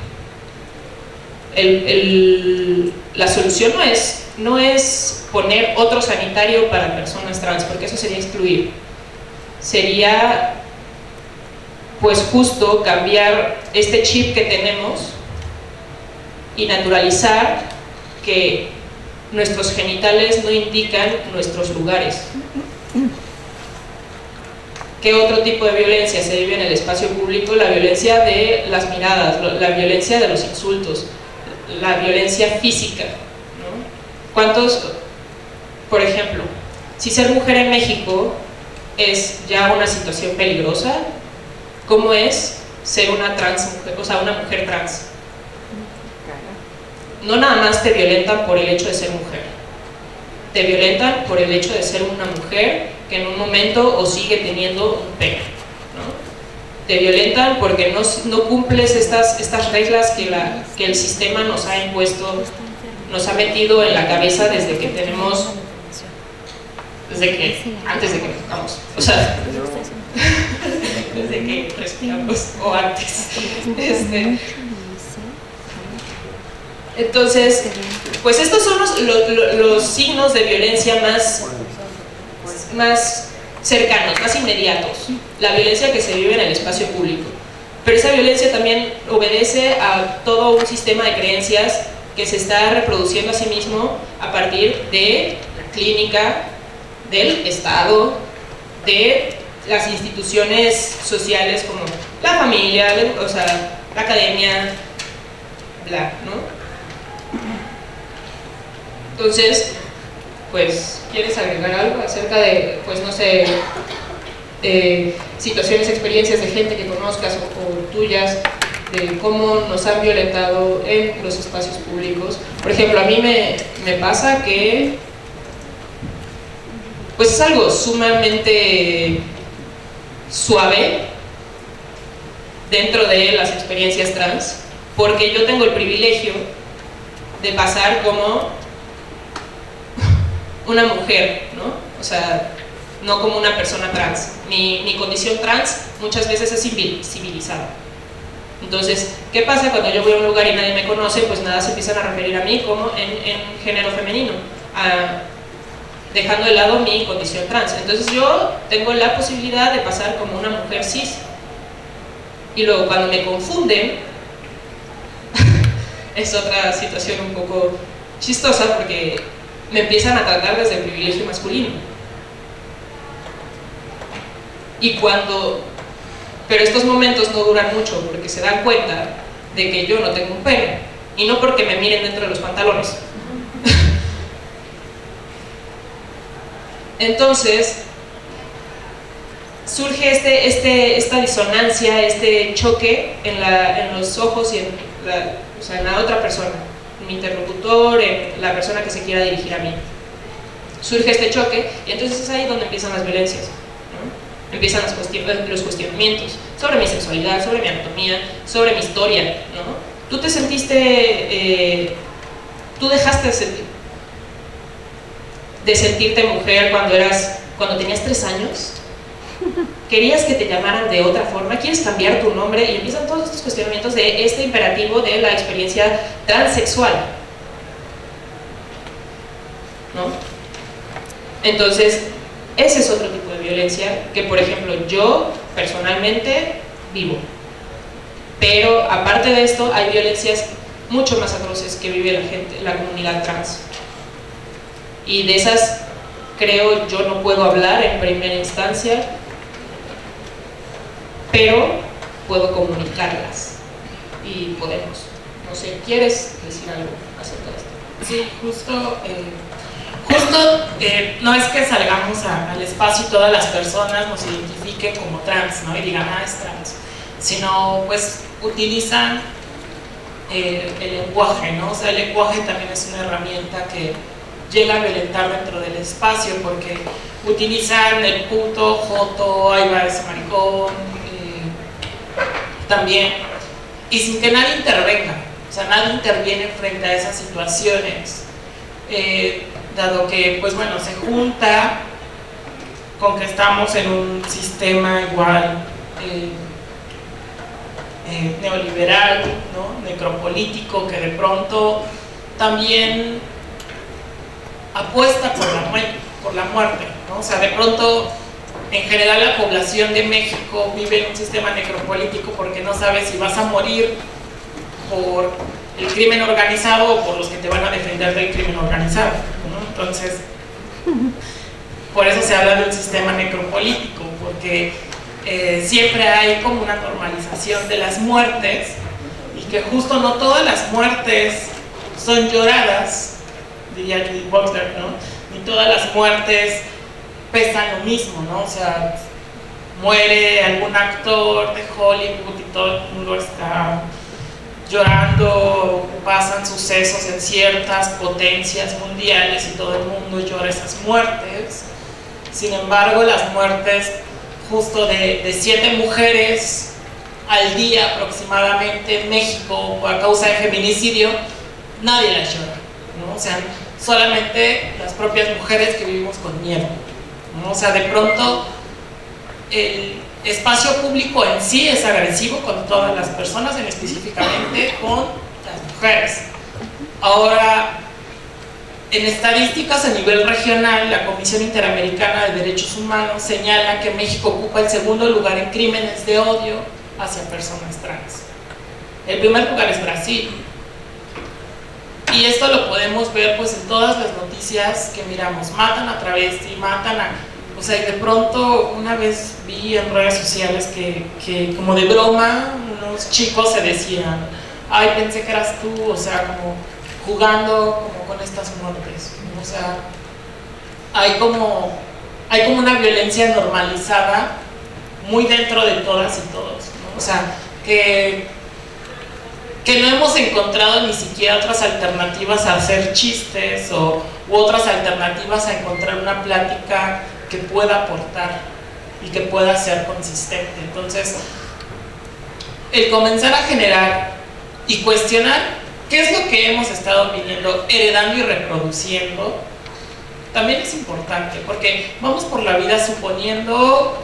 La solución no es poner otro sanitario para personas trans, porque eso sería excluir. Sería, pues, justo cambiar este chip que tenemos y naturalizar que nuestros genitales no indican nuestros lugares. ¿Qué otro tipo de violencia se vive en el espacio público? La violencia de las miradas, la violencia de los insultos, la violencia física, ¿no? ¿Cuántos, por ejemplo, si ser mujer en México es ya una situación peligrosa, ¿cómo es ser una trans mujer, o sea, una mujer trans? No nada más te violentan por el hecho de ser mujer, te violentan por el hecho de ser una mujer que en un momento o sigue teniendo un pene, ¿no? Te violentan porque no cumples estas reglas que el sistema nos ha impuesto, nos ha metido en la cabeza desde que antes de que nacamos, o sea, desde que respiramos o antes. Entonces, pues estos son los signos de violencia más cercanos, más inmediatos, la violencia que se vive en el espacio público. Pero esa violencia también obedece a todo un sistema de creencias que se está reproduciendo a sí mismo a partir de la clínica, del Estado, de las instituciones sociales como la familia, o sea, la academia, bla, ¿no? Entonces, pues, ¿quieres agregar algo acerca de, pues, no sé, situaciones, experiencias de gente que conozcas o tuyas, de cómo nos han violentado en los espacios públicos? Por ejemplo, a mí me pasa que, pues, es algo sumamente suave dentro de las experiencias trans, porque yo tengo el privilegio de pasar como una mujer, ¿no? O sea, no como una persona trans. Mi condición trans muchas veces es invisibilizada. Entonces, ¿qué pasa cuando yo voy a un lugar y nadie me conoce? Pues nada, se empiezan a referir a mí como en género femenino, dejando de lado mi condición trans. Entonces yo tengo la posibilidad de pasar como una mujer cis. Y luego cuando me confunden, es otra situación un poco chistosa, porque me empiezan a tratar desde el privilegio masculino. Pero estos momentos no duran mucho, porque se dan cuenta de que yo no tengo un pene, y no porque me miren dentro de los pantalones. Entonces surge esta disonancia, este choque en los ojos y en la otra persona, en mi interlocutor, en la persona que se quiera dirigir a mí. Surge este choque y entonces es ahí donde empiezan las violencias, ¿no? Empiezan los cuestionamientos sobre mi sexualidad, sobre mi anatomía, sobre mi historia, ¿no? Tú te sentiste, tú dejaste de sentirte mujer cuando tenías 3 años. ¿Querías que te llamaran de otra forma? ¿Quieres cambiar tu nombre? Y empiezan todos estos cuestionamientos de este imperativo de la experiencia transexual, ¿no? Entonces, ese es otro tipo de violencia que, por ejemplo, yo personalmente vivo. Pero aparte de esto, hay violencias mucho más atroces que vive la comunidad trans. Y de esas, creo, yo no puedo hablar en primera instancia, pero puedo comunicarlas y podemos. No sé, ¿quieres decir algo acerca de esto? Sí, justo no es que salgamos al espacio y todas las personas nos identifiquen como trans, ¿no? Y digan, es trans, sino pues utilizan el lenguaje, ¿no? O sea, el lenguaje también es una herramienta que llega a violentar dentro del espacio, porque utilizan el puto, joto, ahí va ese maricón, también, y sin que nadie intervenga, o sea, nadie interviene frente a esas situaciones, dado que, pues bueno, se junta con que estamos en un sistema igual neoliberal, ¿no? Necropolítico, que de pronto también apuesta por la muerte, ¿no? O sea, de pronto, en general, la población de México vive en un sistema necropolítico porque no sabes si vas a morir por el crimen organizado o por los que te van a defender del crimen organizado, ¿no? Entonces, por eso se habla de un sistema necropolítico, porque siempre hay como una normalización de las muertes, y que justo no todas las muertes son lloradas, diría Judith Butler, ¿no? Ni todas las muertes pesan lo mismo, ¿no? O sea, muere algún actor de Hollywood y todo el mundo está llorando, pasan sucesos en ciertas potencias mundiales y todo el mundo llora esas muertes. Sin embargo, las muertes justo de 7 mujeres al día aproximadamente en México a causa de feminicidio, nadie las llora, ¿no? O sea, solamente las propias mujeres que vivimos con miedo, ¿no? O sea, de pronto el espacio público en sí es agresivo con todas las personas, específicamente con las mujeres. Ahora, en estadísticas a nivel regional, la Comisión Interamericana de Derechos Humanos señala que México ocupa el segundo lugar en crímenes de odio hacia personas trans. El primer lugar es Brasil. Y esto lo podemos ver pues en todas las noticias que miramos. Matan a travesti, matan a... O sea, y de pronto una vez vi en redes sociales que como de broma unos chicos se decían, ay, pensé que eras tú, o sea, como jugando como con estas muertes, ¿no? O sea, hay como una violencia normalizada muy dentro de todas y todos, ¿no? O sea, que no hemos encontrado ni siquiera otras alternativas a hacer chistes u otras alternativas a encontrar una plática que pueda aportar y que pueda ser consistente. Entonces, el comenzar a generar y cuestionar qué es lo que hemos estado viniendo, heredando y reproduciendo, también es importante, porque vamos por la vida suponiendo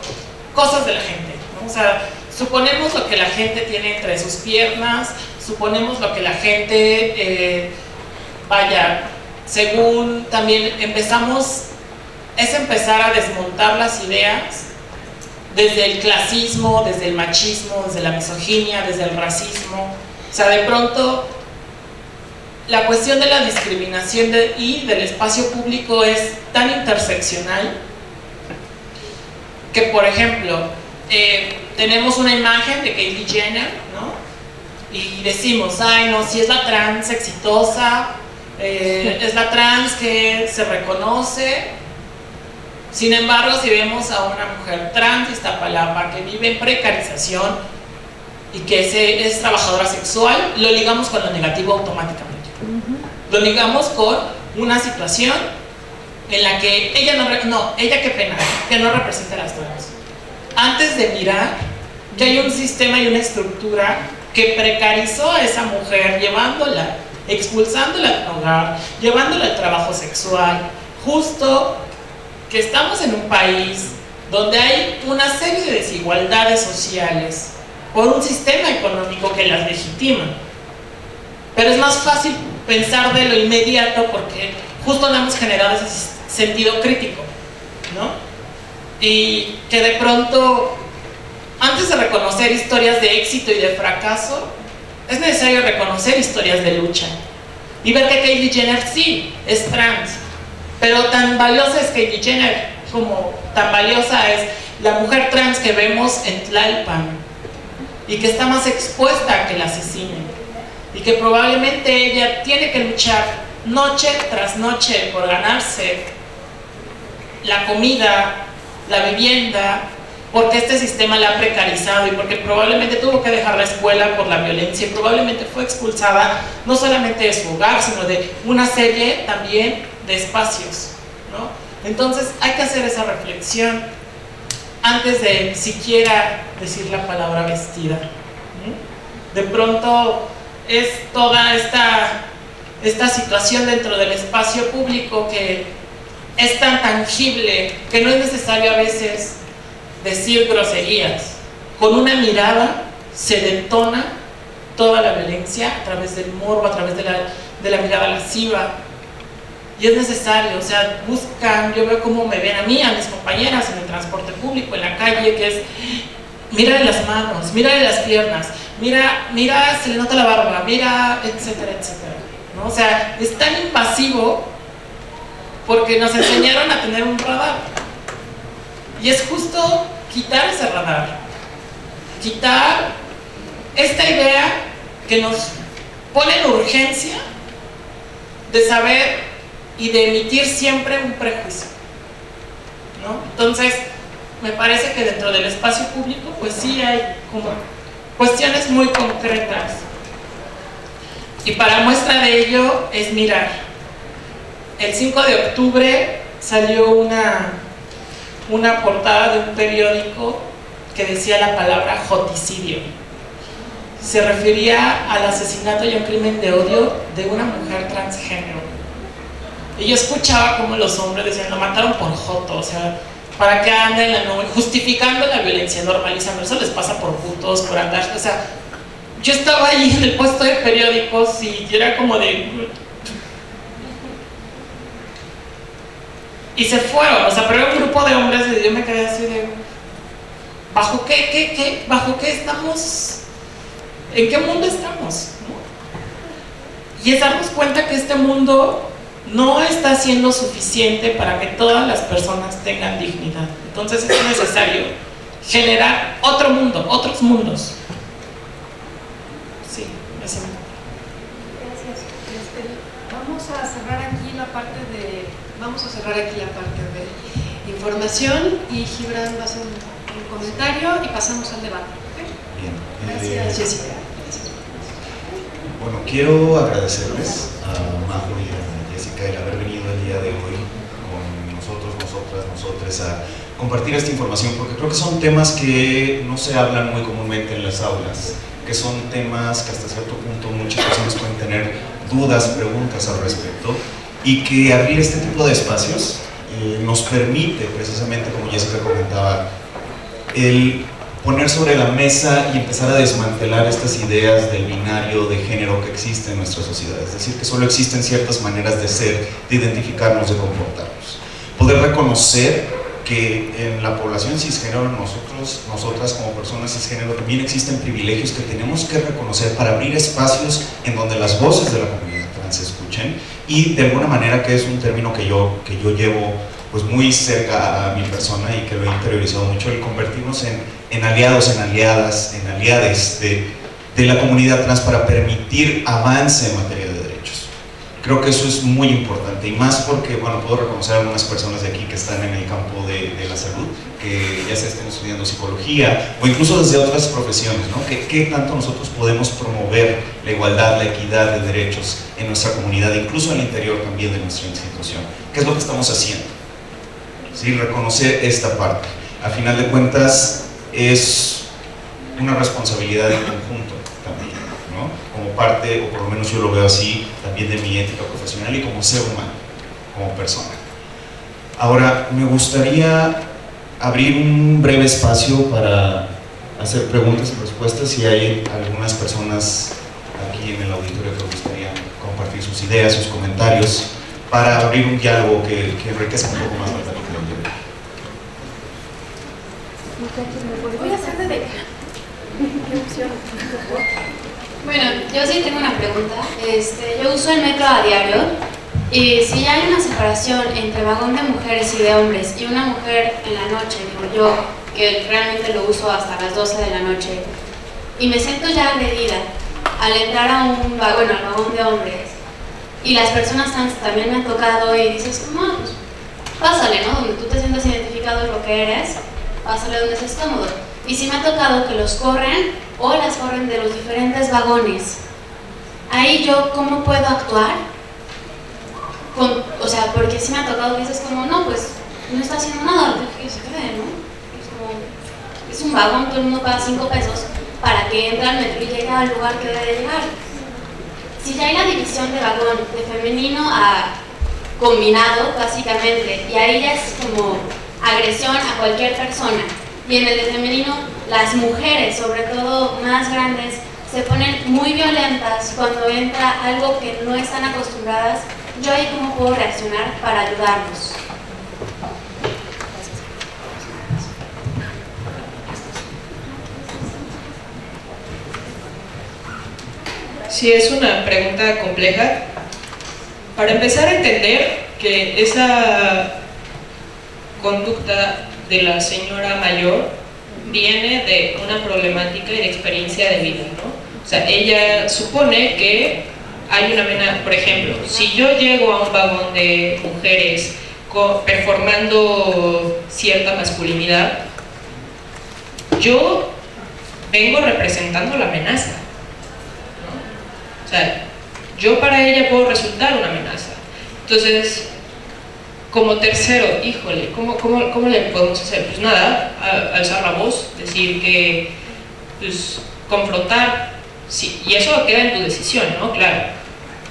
cosas de la gente, ¿no? O sea, suponemos lo que la gente tiene entre sus piernas, suponemos lo que la gente, según también empezar a desmontar las ideas desde el clasismo, desde el machismo, desde la misoginia, desde el racismo. O sea, de pronto la cuestión de la discriminación y del espacio público es tan interseccional que, por ejemplo, tenemos una imagen de Kylie Jenner, ¿no? Y decimos, ay no, si es la trans exitosa, es la trans que se reconoce. Sin embargo, si vemos a una mujer trans de Iztapalapa que vive en precarización y que es trabajadora sexual, lo ligamos con lo negativo automáticamente. Lo ligamos con una situación en la que ella qué pena, que no representa a las trans. Antes de mirar que hay un sistema y una estructura que precarizó a esa mujer, expulsándola del hogar, llevándola al trabajo sexual, justo que estamos en un país donde hay una serie de desigualdades sociales por un sistema económico que las legitima. Pero es más fácil pensar de lo inmediato porque justo no hemos generado ese sentido crítico, ¿no? Y que de pronto, antes de reconocer historias de éxito y de fracaso, es necesario reconocer historias de lucha y ver que Kylie Jenner sí es trans, pero tan valiosa es Kylie Jenner como tan valiosa es la mujer trans que vemos en Tlalpan y que está más expuesta a que la asesinen y que probablemente ella tiene que luchar noche tras noche por ganarse la comida, la vivienda, porque este sistema la ha precarizado y porque probablemente tuvo que dejar la escuela por la violencia y probablemente fue expulsada no solamente de su hogar, sino de una serie también de espacios, ¿no? Entonces hay que hacer esa reflexión antes de siquiera decir la palabra vestida, ¿no? De pronto es toda esta situación dentro del espacio público que es tan tangible que no es necesario a veces decir groserías. Con una mirada se detona toda la violencia a través del morbo, a través de la mirada lasciva. Y es necesario, o sea, buscan, yo veo cómo me ven a mí, a mis compañeras en el transporte público, en la calle, que es, mírale las manos, mírale las piernas, mira, se le nota la barba, mira, etcétera, etcétera, ¿no? O sea, es tan invasivo porque nos enseñaron a tener un radar. Y es justo quitar ese radar, quitar esta idea que nos pone en urgencia de saber y de emitir siempre un prejuicio, ¿no? Entonces, me parece que dentro del espacio público, pues sí hay como cuestiones muy concretas. Y para muestra de ello es mirar. El 5 de octubre salió una portada de un periódico que decía la palabra joticidio. Se refería al asesinato y a un crimen de odio de una mujer transgénero. Y yo escuchaba como los hombres decían, lo mataron por joto, o sea, ¿para qué anda en la nube? Justificando la violencia, normalizando, eso les pasa por putos, por andar, o sea, yo estaba ahí en el puesto de periódicos y era como de... Y se fueron, o sea, pero era un grupo de hombres y yo me quedé así de... ¿Bajo qué? ¿Bajo qué estamos? ¿En qué mundo estamos? ¿No? Y es darnos cuenta que este mundo no está siendo suficiente para que todas las personas tengan dignidad. Entonces es necesario generar otro mundo, otros mundos. Sí, ese mundo. Gracias. Vamos a cerrar aquí la parte de información y Gibran va a hacer un comentario y pasamos al debate. Bien. Gracias, Jessica. Bueno, quiero agradecerles a Majo y a Jessica el haber venido el día de hoy con nosotros, nosotres a compartir esta información, porque creo que son temas que no se hablan muy comúnmente en las aulas, que son temas que hasta cierto punto muchas personas pueden tener dudas, preguntas al respecto, y que abrir este tipo de espacios nos permite, precisamente como Jessica comentaba, el poner sobre la mesa y empezar a desmantelar estas ideas del binario de género que existe en nuestra sociedad. Es decir, que solo existen ciertas maneras de ser, de identificarnos, de comportarnos. Poder reconocer que en la población cisgénero, nosotras como personas cisgénero, también existen privilegios que tenemos que reconocer para abrir espacios en donde las voces de la comunidad trans se escuchen, y de alguna manera, que es un término que yo llevo pues muy cerca a mi persona y que lo he interiorizado mucho, el convertirnos en aliados, en aliadas, en aliades de la comunidad trans para permitir avance en materia de derechos. Creo que eso es muy importante, y más porque, bueno, puedo reconocer a algunas personas de aquí que están en el campo de la salud, que ya se estén estudiando psicología, o incluso desde otras profesiones, ¿no? ¿Qué tanto nosotros podemos promover la igualdad, la equidad de derechos en nuestra comunidad, incluso en el interior también de nuestra institución? ¿Qué es lo que estamos haciendo? ¿Sí? Reconocer esta parte. A final de cuentas, es una responsabilidad en conjunto también, ¿no? Como parte, o por lo menos yo lo veo así, también de mi ética profesional y como ser humano, como persona. Ahora, me gustaría abrir un breve espacio para hacer preguntas y respuestas, si hay algunas personas aquí en el auditorio que les gustaría compartir sus ideas, sus comentarios, para abrir un diálogo que enriquezca un poco más la plática del día. Voy a hacer de beca. Bueno, yo sí tengo una pregunta. Yo uso el metro a diario, y si hay una separación entre vagón de mujeres y de hombres, y una mujer en la noche, digo yo, que realmente lo uso hasta las 12 de la noche, y me siento ya agredida al entrar a un vagón, al vagón de hombres, y las personas trans también me han tocado y dices, como, pues, pásale, ¿no? Donde tú te sientas identificado en lo que eres, pásale donde estés cómodo. Y sí me ha tocado que los corren o las corren de los diferentes vagones. Ahí yo, ¿cómo puedo actuar? O sea, porque sí me ha tocado que dices como, no, pues, no está haciendo nada, que se quede, ¿no? Es un vagón, todo el mundo paga 5 pesos para que entre al metro y llegue al lugar que debe de llegar. Si ya hay la división de vagón de femenino a combinado, básicamente, y ahí ya es como agresión a cualquier persona, y en el de femenino, las mujeres, sobre todo más grandes, se ponen muy violentas cuando entra algo que no están acostumbradas. Yo ahí cómo puedo reaccionar para ayudarlos. Sí, es una pregunta compleja. Para empezar a entender que esa conducta de la señora mayor viene de una problemática y de experiencia de vida, ¿no? O sea, ella supone que hay una amenaza. Por ejemplo, si yo llego a un vagón de mujeres performando cierta masculinidad, yo vengo representando la amenaza, ¿no? O sea, yo para ella puedo resultar una amenaza. Entonces, como tercero, híjole, ¿cómo le podemos hacer? Pues nada, alzar la voz, decir que, pues, confrontar, sí, y eso queda en tu decisión, ¿no? Claro.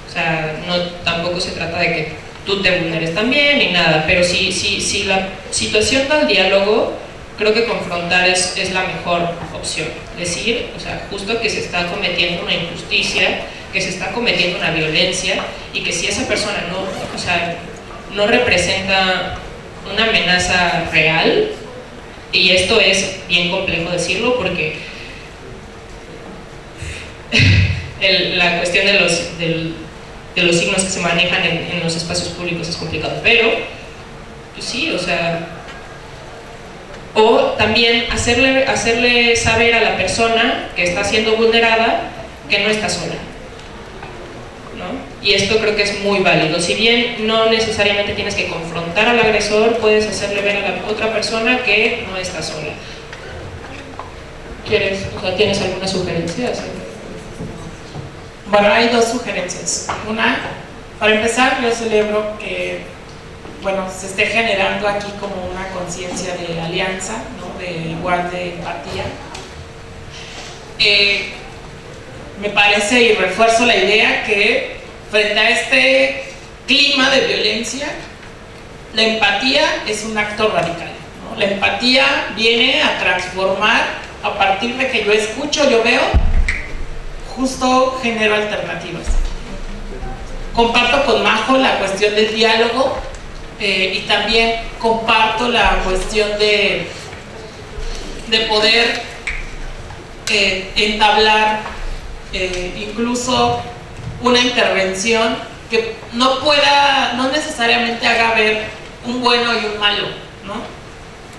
O sea, no, tampoco se trata de que tú te vulneres también ni nada, pero si la situación da el diálogo, creo que confrontar es la mejor opción. Decir, o sea, justo que se está cometiendo una injusticia, que se está cometiendo una violencia, y que si esa persona no representa una amenaza real, y esto es bien complejo decirlo porque la cuestión de los signos que se manejan en los espacios públicos es complicado, pero pues sí, o sea, o también hacerle saber a la persona que está siendo vulnerada que no está sola, ¿no? Y esto creo que es muy válido. Si bien no necesariamente tienes que confrontar al agresor, puedes hacerle ver a la otra persona que no está sola. ¿Tienes alguna sugerencia? Bueno, hay dos sugerencias. Una, para empezar, yo celebro que, bueno, se esté generando aquí como una conciencia de alianza, ¿no? De igual de empatía. Me parece, y refuerzo la idea, que frente a este clima de violencia, la empatía es un acto radical, ¿no? La empatía viene a transformar a partir de que yo escucho, yo veo, justo genero alternativas. Comparto con Majo la cuestión del diálogo, y también comparto la cuestión de poder entablar incluso una intervención que no necesariamente haga ver un bueno y un malo, ¿no?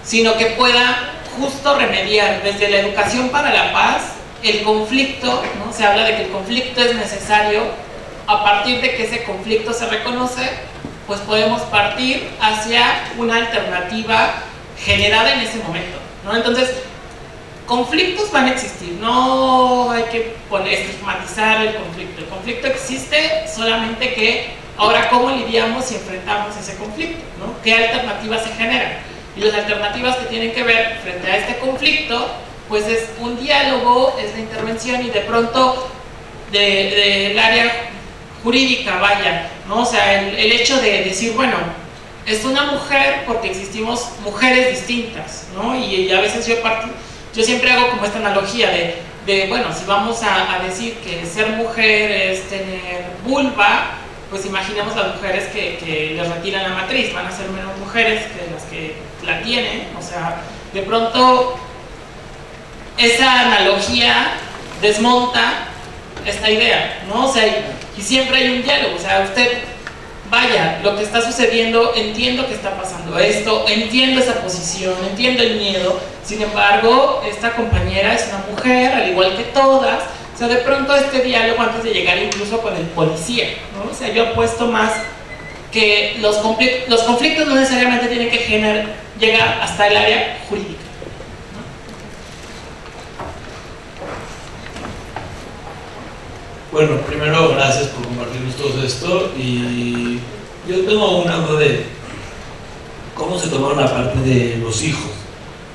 Sino que pueda justo remediar desde la educación para la paz el conflicto, ¿no? Se habla de que el conflicto es necesario. A partir de que ese conflicto se reconoce, pues podemos partir hacia una alternativa generada en ese momento, ¿no? Entonces, conflictos van a existir, no hay que estigmatizar el conflicto existe, solamente que ahora cómo lidiamos y enfrentamos ese conflicto, ¿no? ¿Qué alternativas se generan? Y las alternativas que tienen que ver frente a este conflicto, pues es un diálogo, es la intervención, y de pronto del área jurídica, vaya, ¿no? O sea, el hecho de decir, bueno, es una mujer porque existimos mujeres distintas, ¿no? Y a veces yo siempre hago como esta analogía de bueno, si vamos a decir que ser mujer es tener vulva, pues imaginemos las mujeres que les retiran la matriz, van a ser menos mujeres que las que la tienen. O sea, de pronto esa analogía desmonta esta idea, ¿no? O sea, y siempre hay un diálogo. O sea, usted vaya, lo que está sucediendo, entiendo que está pasando esto, entiendo esa posición, entiendo el miedo, sin embargo, esta compañera es una mujer, al igual que todas, o sea, de pronto este diálogo antes de llegar incluso con el policía, ¿no? O sea, yo apuesto más que los conflictos no necesariamente tienen que llegar hasta el área jurídica. Bueno, primero gracias por compartirnos todo esto y yo tengo una duda de cómo se tomaron la parte de los hijos,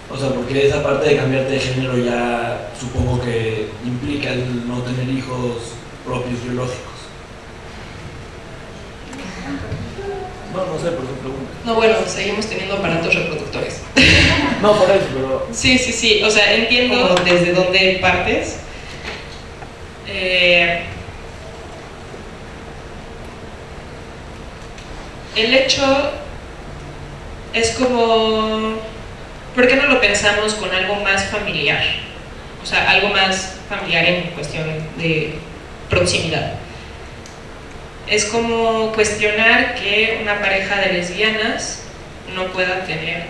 o sea, porque esa parte de cambiarte de género ya supongo que implica el no tener hijos propios biológicos. No sé, por eso pregunto. No, bueno, seguimos teniendo aparatos reproductores. No, por eso, pero... Sí, o sea, entiendo desde dónde partes. El hecho es como, ¿por qué no lo pensamos con algo más familiar? O sea, algo más familiar en cuestión de proximidad. Es como cuestionar que una pareja de lesbianas no pueda tener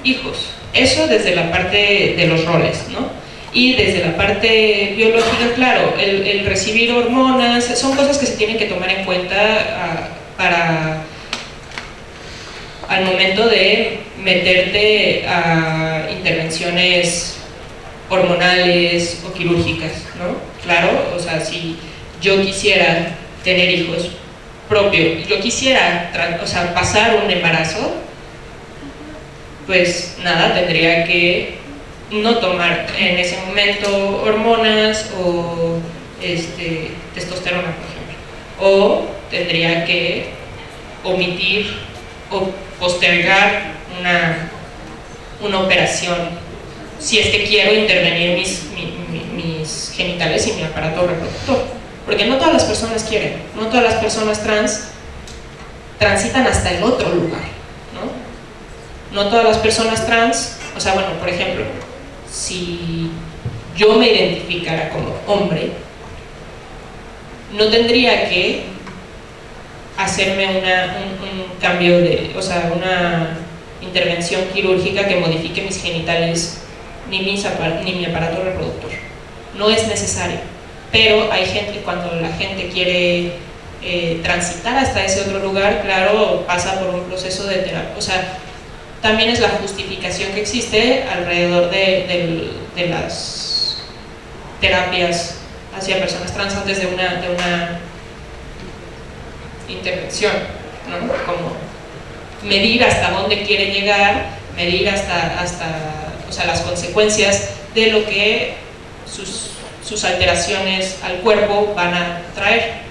hijos. Eso desde la parte de los roles, ¿no? Y desde la parte biológica, claro, el recibir hormonas, son cosas que se tienen que tomar en cuenta para al momento de meterte a intervenciones hormonales o quirúrgicas, ¿no? Claro, o sea, si yo quisiera tener hijos propios, yo quisiera, o sea, pasar un embarazo, pues nada, tendría que no tomar en ese momento hormonas o testosterona, por ejemplo, o tendría que omitir o postergar una operación si es que quiero intervenir mis genitales y mi aparato reproductor, porque no todas las personas quieren, no todas las personas trans transitan hasta el otro lugar, no todas las personas trans, o sea, bueno, por ejemplo, si yo me identificara como hombre, no tendría que hacerme un cambio o sea, una intervención quirúrgica que modifique mis genitales ni mi aparato reproductor. No es necesario, pero hay gente, cuando la gente quiere transitar hasta ese otro lugar, claro, pasa por un proceso de terapia, o sea, también es la justificación que existe alrededor de las terapias hacia personas trans antes de una intervención, ¿no? Como medir hasta dónde quiere llegar, medir hasta o sea, las consecuencias de lo que sus alteraciones al cuerpo van a traer.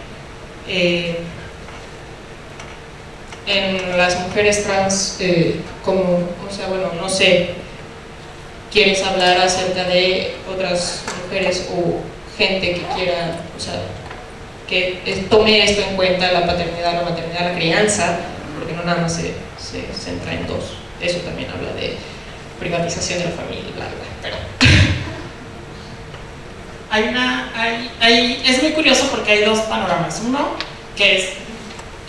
En las mujeres trans, como, o sea, bueno, no sé, ¿quieres hablar acerca de otras mujeres o gente que quiera, o sea, que tome esto en cuenta, la paternidad, la maternidad, la crianza, porque no nada más se centra en dos? Eso también habla de privatización de la familia, bla, bla, pero... Es muy curioso porque hay dos panoramas. Uno, que es,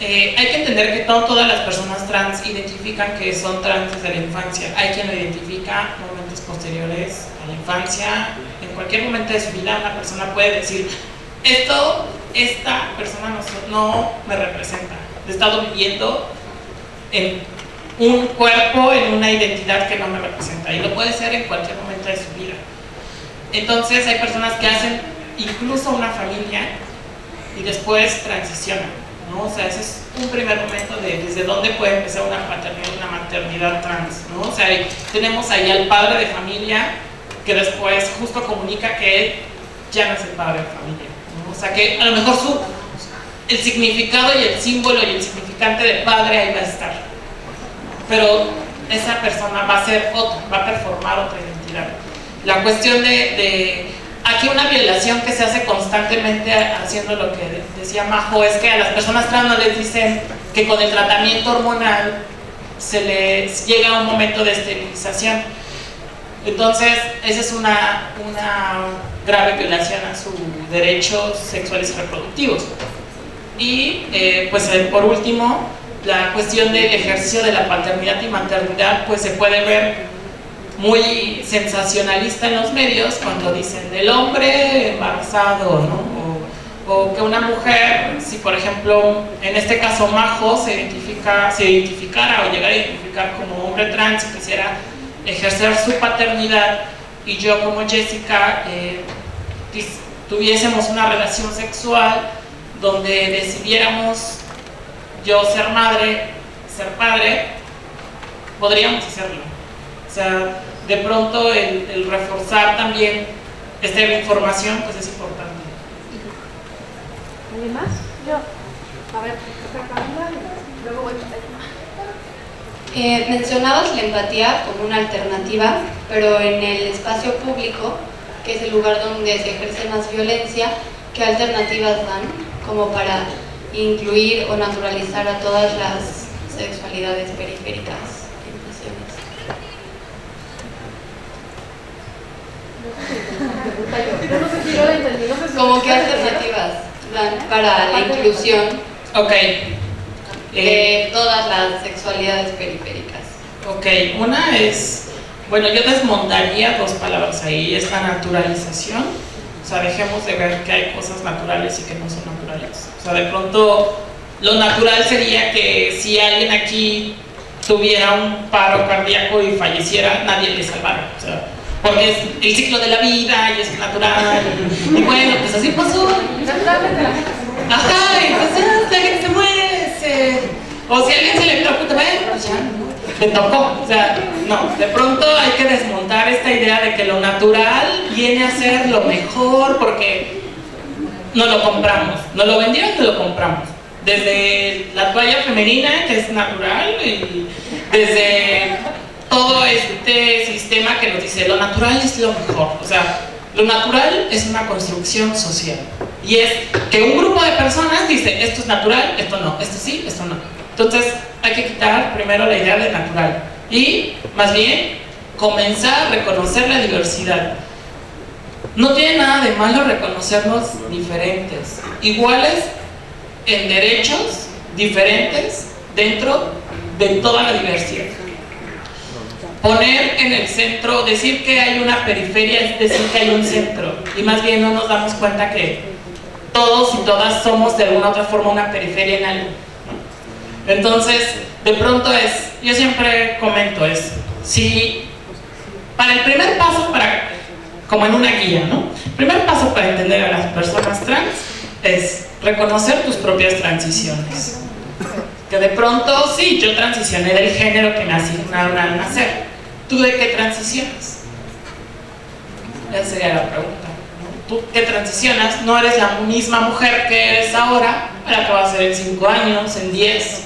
hay que entender que todas las personas trans identifican que son trans desde la infancia. Hay quien lo identifica momentos posteriores a la infancia. En cualquier momento de su vida una persona puede decir, esta persona no me representa. He estado viviendo en un cuerpo, en una identidad que no me representa, y lo puede ser en cualquier momento de su vida. Entonces hay personas que hacen incluso una familia y después transicionan, ¿no? O sea, ese es un primer momento de desde dónde puede empezar una paternidad y una maternidad trans, ¿no? O sea, tenemos ahí al padre de familia que después justo comunica que él ya no es el padre de familia, ¿no? O sea, que a lo mejor el significado y el símbolo y el significante de padre ahí va a estar, pero esa persona va a ser otra, va a performar otra identidad. La cuestión de aquí una violación que se hace constantemente haciendo lo que decía Majo es que a las personas trans no les dicen que con el tratamiento hormonal se les llega a un momento de esterilización. Entonces esa es una grave violación a sus derechos sexuales y reproductivos. Y pues por último, la cuestión del ejercicio de la paternidad y maternidad pues se puede ver muy sensacionalista en los medios cuando dicen del hombre embarazado, ¿no? O que una mujer, si por ejemplo en este caso Majo se identificara o llegara a identificar como hombre trans y quisiera ejercer su paternidad, y yo como Jessica tuviésemos una relación sexual donde decidiéramos yo ser madre, ser padre, podríamos hacerlo. O sea, de pronto el reforzar también esta información pues es importante. ¿Alguien más? Yo. A ver, Camila, luego voy a... Mencionabas la empatía como una alternativa, pero en el espacio público, que es el lugar donde se ejerce más violencia, ¿qué alternativas dan como para incluir o naturalizar a todas las sexualidades periféricas? ¿Cómo qué alternativas dan para la inclusión de todas las sexualidades periféricas? Ok, una es, bueno, yo desmontaría dos palabras ahí, es la naturalización. O sea, dejemos de ver que hay cosas naturales y que no son naturales. O sea, de pronto lo natural sería que si alguien aquí tuviera un paro cardíaco y falleciera, nadie le salvara. O sea, porque es el ciclo de la vida y es natural. Y bueno, pues así pasó. Ajá, y pues ya, la gente se muere. O si alguien se le electrocuta, bueno, pues ya, le tocó. O sea, no, de pronto hay que desmontar esta idea de que lo natural viene a ser lo mejor porque no lo compramos. Nos lo vendieron y lo compramos. Desde la toalla femenina, que es natural, y desde todo este sistema que nos dice lo natural es lo mejor. O sea, lo natural es una construcción social. Y es que un grupo de personas dice, esto es natural, esto no, esto sí, esto no. Entonces hay que quitar primero la idea de natural y más bien comenzar a reconocer la diversidad. No tiene nada de malo reconocernos diferentes, iguales en derechos, diferentes dentro de toda la diversidad. Poner en el centro, decir que hay una periferia es decir que hay un centro, y más bien no nos damos cuenta que todos y todas somos de alguna u otra forma una periferia en algo. Entonces, de pronto yo siempre comento si para el primer paso, como en una guía, ¿no? El primer paso para entender a las personas trans es reconocer tus propias transiciones. Que de pronto, sí, yo transicioné del género que me asignaron al nacer. ¿Tú de qué transicionas? Esa sería la pregunta, ¿no? ¿Tú qué transicionas? No eres la misma mujer que eres ahora, la que va a ser en 5 años, en 10.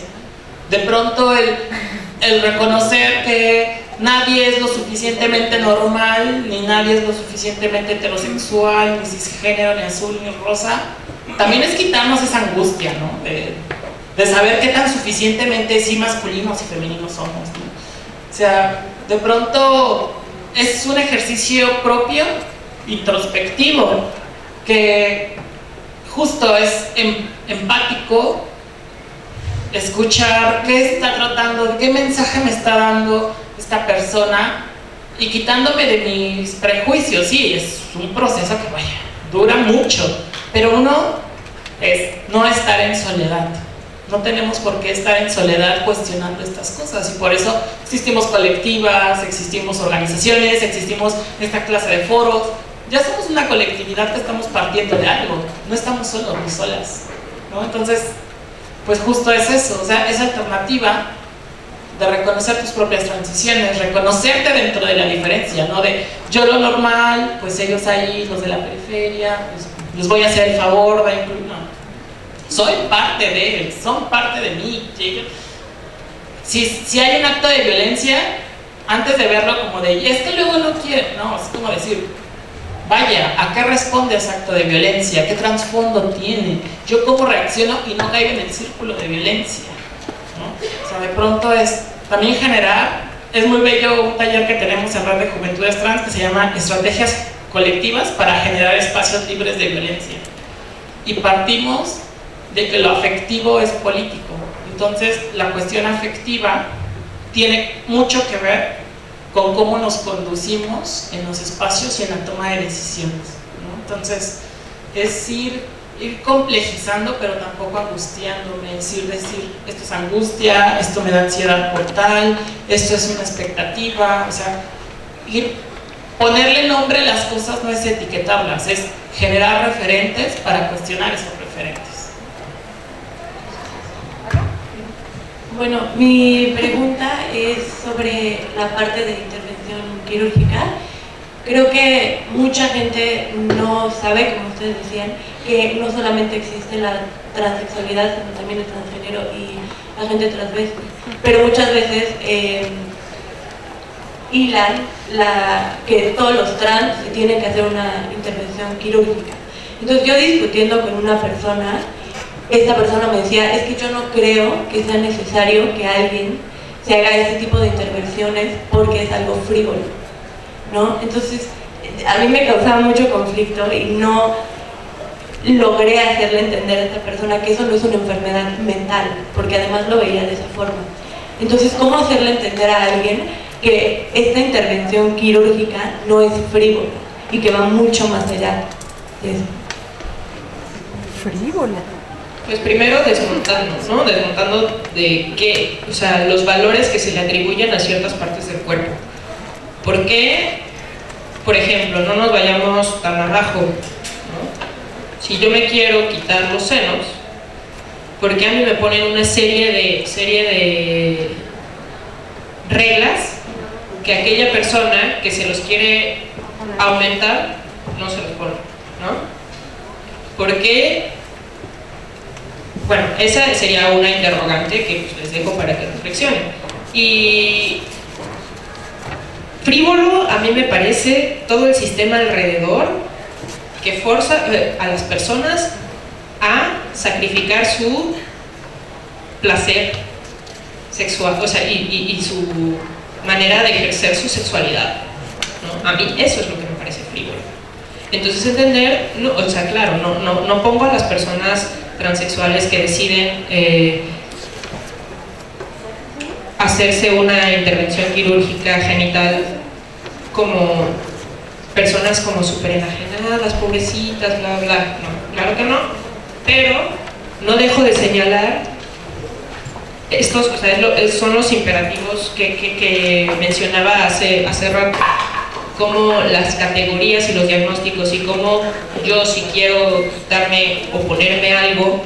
De pronto el reconocer que nadie es lo suficientemente normal, ni nadie es lo suficientemente heterosexual, ni cisgénero, ni azul, ni rosa, también es quitarnos esa angustia, ¿no? De saber qué tan suficientemente sí masculinos y femeninos somos, ¿no? O sea, de pronto es un ejercicio propio, introspectivo, que justo es empático, escuchar qué está tratando, qué mensaje me está dando esta persona y quitándome de mis prejuicios. Sí, es un proceso que vaya, dura mucho, pero uno es no estar en soledad. No tenemos por qué estar en soledad cuestionando estas cosas y por eso existimos colectivas, existimos organizaciones, existimos esta clase de foros. Ya somos una colectividad que estamos partiendo de algo, no estamos solos ni solas, ¿no? Entonces, pues justo es eso, o sea, esa alternativa de reconocer tus propias transiciones, reconocerte dentro de la diferencia, ¿no? De yo lo normal, pues ellos ahí, los de la periferia, pues les voy a hacer el favor de incluir, no. Soy parte de él, son parte de mí. Si hay un acto de violencia, antes de verlo como de, es que luego no quiere, no, es como decir, vaya, ¿a qué responde ese acto de violencia? ¿Qué trasfondo tiene? ¿Yo cómo reacciono y no caigo en el círculo de violencia? ¿No? O sea, de pronto es también generar, es muy bello un taller que tenemos en Red de Juventudes Trans que se llama Estrategias Colectivas para generar espacios libres de violencia. Y partimos de que lo afectivo es político. Entonces, la cuestión afectiva tiene mucho que ver con cómo nos conducimos en los espacios y en la toma de decisiones, ¿no? Entonces, es ir complejizando, pero tampoco angustiándome, decir, esto es angustia, esto me da ansiedad por tal, esto es una expectativa, o sea, ponerle nombre a las cosas no es etiquetarlas, es generar referentes para cuestionar esos referentes. Bueno, mi pregunta es sobre la parte de intervención quirúrgica. Creo que mucha gente no sabe, como ustedes decían, que no solamente existe la transexualidad, sino también el transgénero y la gente transvesti. Pero muchas veces hilan que todos los trans tienen que hacer una intervención quirúrgica. Entonces yo discutiendo con una persona, esta persona me decía, es que yo no creo que sea necesario que alguien se haga ese tipo de intervenciones porque es algo frívolo, ¿no? Entonces a mí me causaba mucho conflicto y no logré hacerle entender a esta persona que eso no es una enfermedad mental, porque además lo veía de esa forma. Entonces, ¿cómo hacerle entender a alguien que esta intervención quirúrgica no es frívola y que va mucho más allá de eso? Frívola. Pues primero desmontando, ¿no? Desmontando de qué, o sea, los valores que se le atribuyen a ciertas partes del cuerpo. ¿Por qué? Por ejemplo, no nos vayamos tan abajo, ¿no? Si yo me quiero quitar los senos, ¿por qué a mí me ponen una serie de reglas que aquella persona que se los quiere aumentar no se los pone, ¿no? ¿Por qué? Bueno, esa sería una interrogante que pues, les dejo para que reflexionen. Y frívolo a mí me parece todo el sistema alrededor que forza a las personas a sacrificar su placer sexual, o sea, y su manera de ejercer su sexualidad, ¿no? A mí eso es lo que me parece frívolo. Entonces entender, no, o sea, claro, no pongo a las personas transexuales que deciden hacerse una intervención quirúrgica genital como personas como súper enajenadas, pobrecitas, bla, bla, no, claro que no, pero no dejo de señalar estos, o sea, son los imperativos que mencionaba hace rato, como las categorías y los diagnósticos y cómo yo si quiero quitarme o ponerme algo,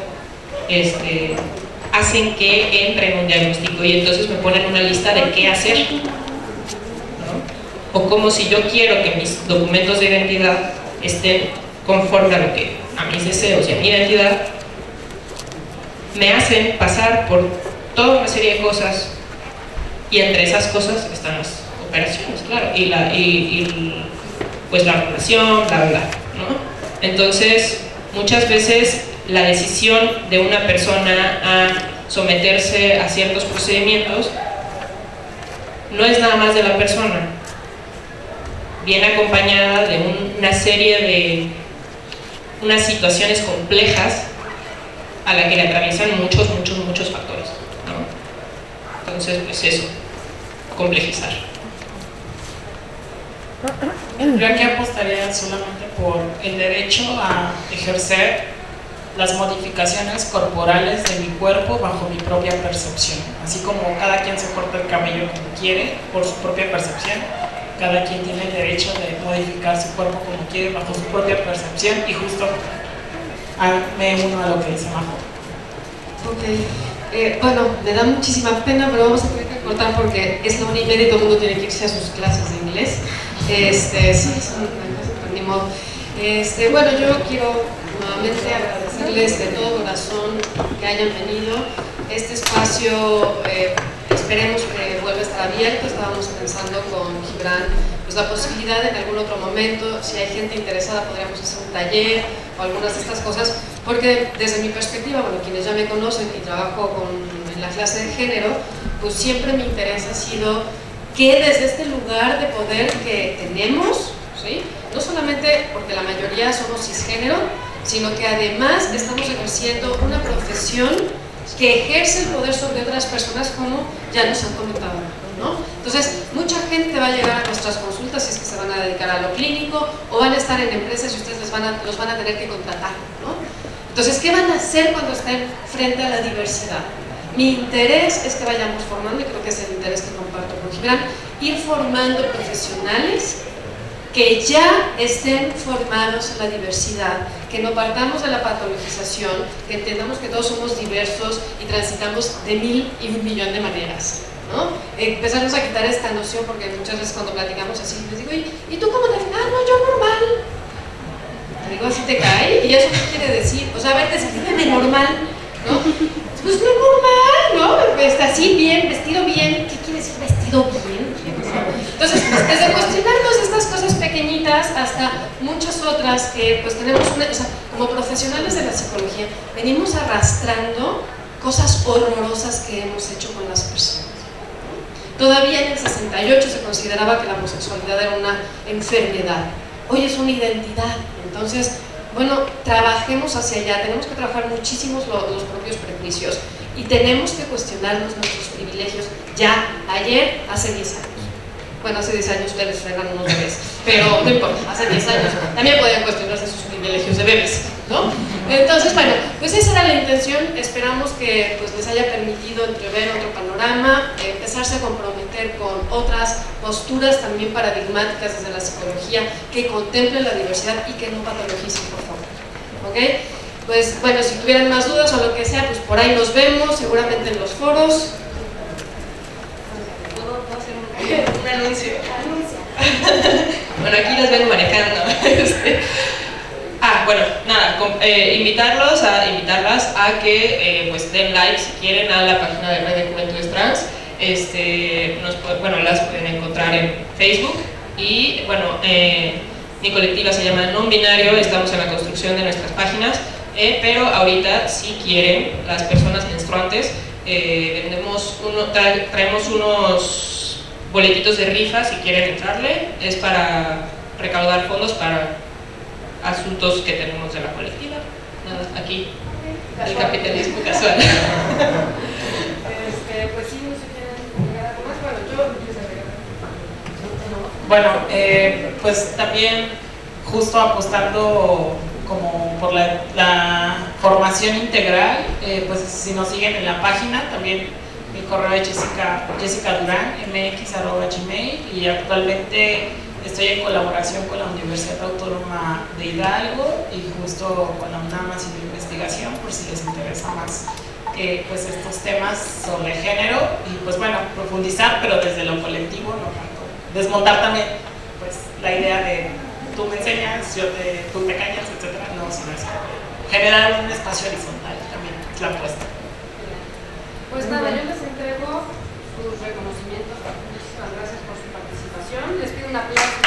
hacen que entre en un diagnóstico y entonces me ponen una lista de qué hacer, ¿no? O como si yo quiero que mis documentos de identidad estén conforme a lo que a mis deseos y a mi identidad, me hacen pasar por toda una serie de cosas y entre esas cosas están las operaciones, claro, y pues la relación, bla, bla, ¿no? Entonces, muchas veces la decisión de una persona a someterse a ciertos procedimientos no es nada más de la persona, viene acompañada de una serie de unas situaciones complejas a la que le atraviesan muchos factores, ¿no? Entonces, pues eso, complejizar. Yo aquí apostaría solamente por el derecho a ejercer las modificaciones corporales de mi cuerpo bajo mi propia percepción. Así como cada quien se corta el cabello como quiere, por su propia percepción, cada quien tiene el derecho de modificar su cuerpo como quiere, bajo su propia percepción, y justo me uno a lo que dice Majo. Ok, bueno, me da muchísima pena, pero vamos a tener que cortar porque es la 1:30 y todo el mundo tiene que irse a sus clases de inglés. Sí, es ni modo. Bueno, yo quiero nuevamente agradecerles de todo corazón que hayan venido. Este espacio esperemos que vuelva a estar abierto. Estábamos pensando con Gibran pues, la posibilidad de en algún otro momento, si hay gente interesada, podríamos hacer un taller o algunas de estas cosas, porque desde mi perspectiva, bueno, quienes ya me conocen y trabajo en la clase de género, pues siempre mi interés ha sido que desde este lugar de poder que tenemos, ¿sí? No solamente porque la mayoría somos cisgénero, sino que además estamos ejerciendo una profesión que ejerce el poder sobre otras personas, como ya nos han comentado, ¿no? Entonces, mucha gente va a llegar a nuestras consultas si es que se van a dedicar a lo clínico, o van a estar en empresas y ustedes los van a tener que contratar, ¿no? Entonces, ¿qué van a hacer cuando estén frente a la diversidad? Mi interés es que vayamos formando, y creo que es el interés que comparto con Gibran, ir formando profesionales que ya estén formados en la diversidad, que no partamos de la patologización, que entendamos que todos somos diversos y transitamos de 1000 y 1.000.000 de maneras, ¿no? Empezarnos a quitar esta noción, porque muchas veces cuando platicamos así, les digo, ¿y tú cómo te ves? Ah, no, yo normal. Te digo, así te cae, y eso qué quiere decir, o sea, a ver, descríbeme normal, ¿no? Pues no normal, ¿no? Está así bien, vestido bien. ¿Qué quiere decir vestido bien? Entonces, desde cuestionarnos estas cosas pequeñitas hasta muchas otras que pues tenemos o sea, como profesionales de la psicología, venimos arrastrando cosas horrorosas que hemos hecho con las personas. Todavía en el 68 se consideraba que la homosexualidad era una enfermedad. Hoy es una identidad. Entonces, bueno, trabajemos hacia allá, tenemos que trabajar muchísimos los propios prejuicios y tenemos que cuestionarnos nuestros privilegios ya, ayer, hace 10 años. Bueno, hace 10 años ustedes eran unos bebés, pero no importa, hace 10 años también podían cuestionarse sus privilegios de bebés, ¿no? Entonces, bueno, pues esa era la intención. Esperamos que pues, les haya permitido entrever otro panorama, empezarse a comprometer con otras posturas también paradigmáticas desde la psicología que contemplen la diversidad y que no patologicen, por favor. ¿Ok? Pues bueno, si tuvieran más dudas o lo que sea, pues por ahí nos vemos, seguramente en los foros. Un anuncio. Bueno, aquí las vengo manejando. Bueno, nada, invitarlas a que pues den like si quieren a la página de Red de Juventudes Trans. Las pueden encontrar en Facebook y bueno, mi colectiva se llama Non Binario, estamos en la construcción de nuestras páginas, pero ahorita si quieren las personas menstruantes, traemos unos boletitos de rifa si quieren entrarle, es para recaudar fondos para asuntos que tenemos de la colectiva. Nada, aquí, el capitalismo casual. Pues sí, no sé quién agregar algo más. Bueno, yo empiezo a agregar. Bueno, pues también justo apostando como por la formación integral, pues si nos siguen en la página, también mi correo es Jessica Durán, mx@gmail, y actualmente estoy en colaboración con la Universidad Autónoma de Hidalgo y justo con la UNAM haciendo investigación por si les interesa más pues estos temas sobre género y pues bueno, profundizar, pero desde lo colectivo, no tanto desmontar también pues la idea de tú me enseñas, tú me callas, etcétera, no, sino es generar un espacio horizontal también es la apuesta. Pues nada, yo les entrego sus reconocimientos. Muchísimas gracias por su participación. Les pido un aplauso.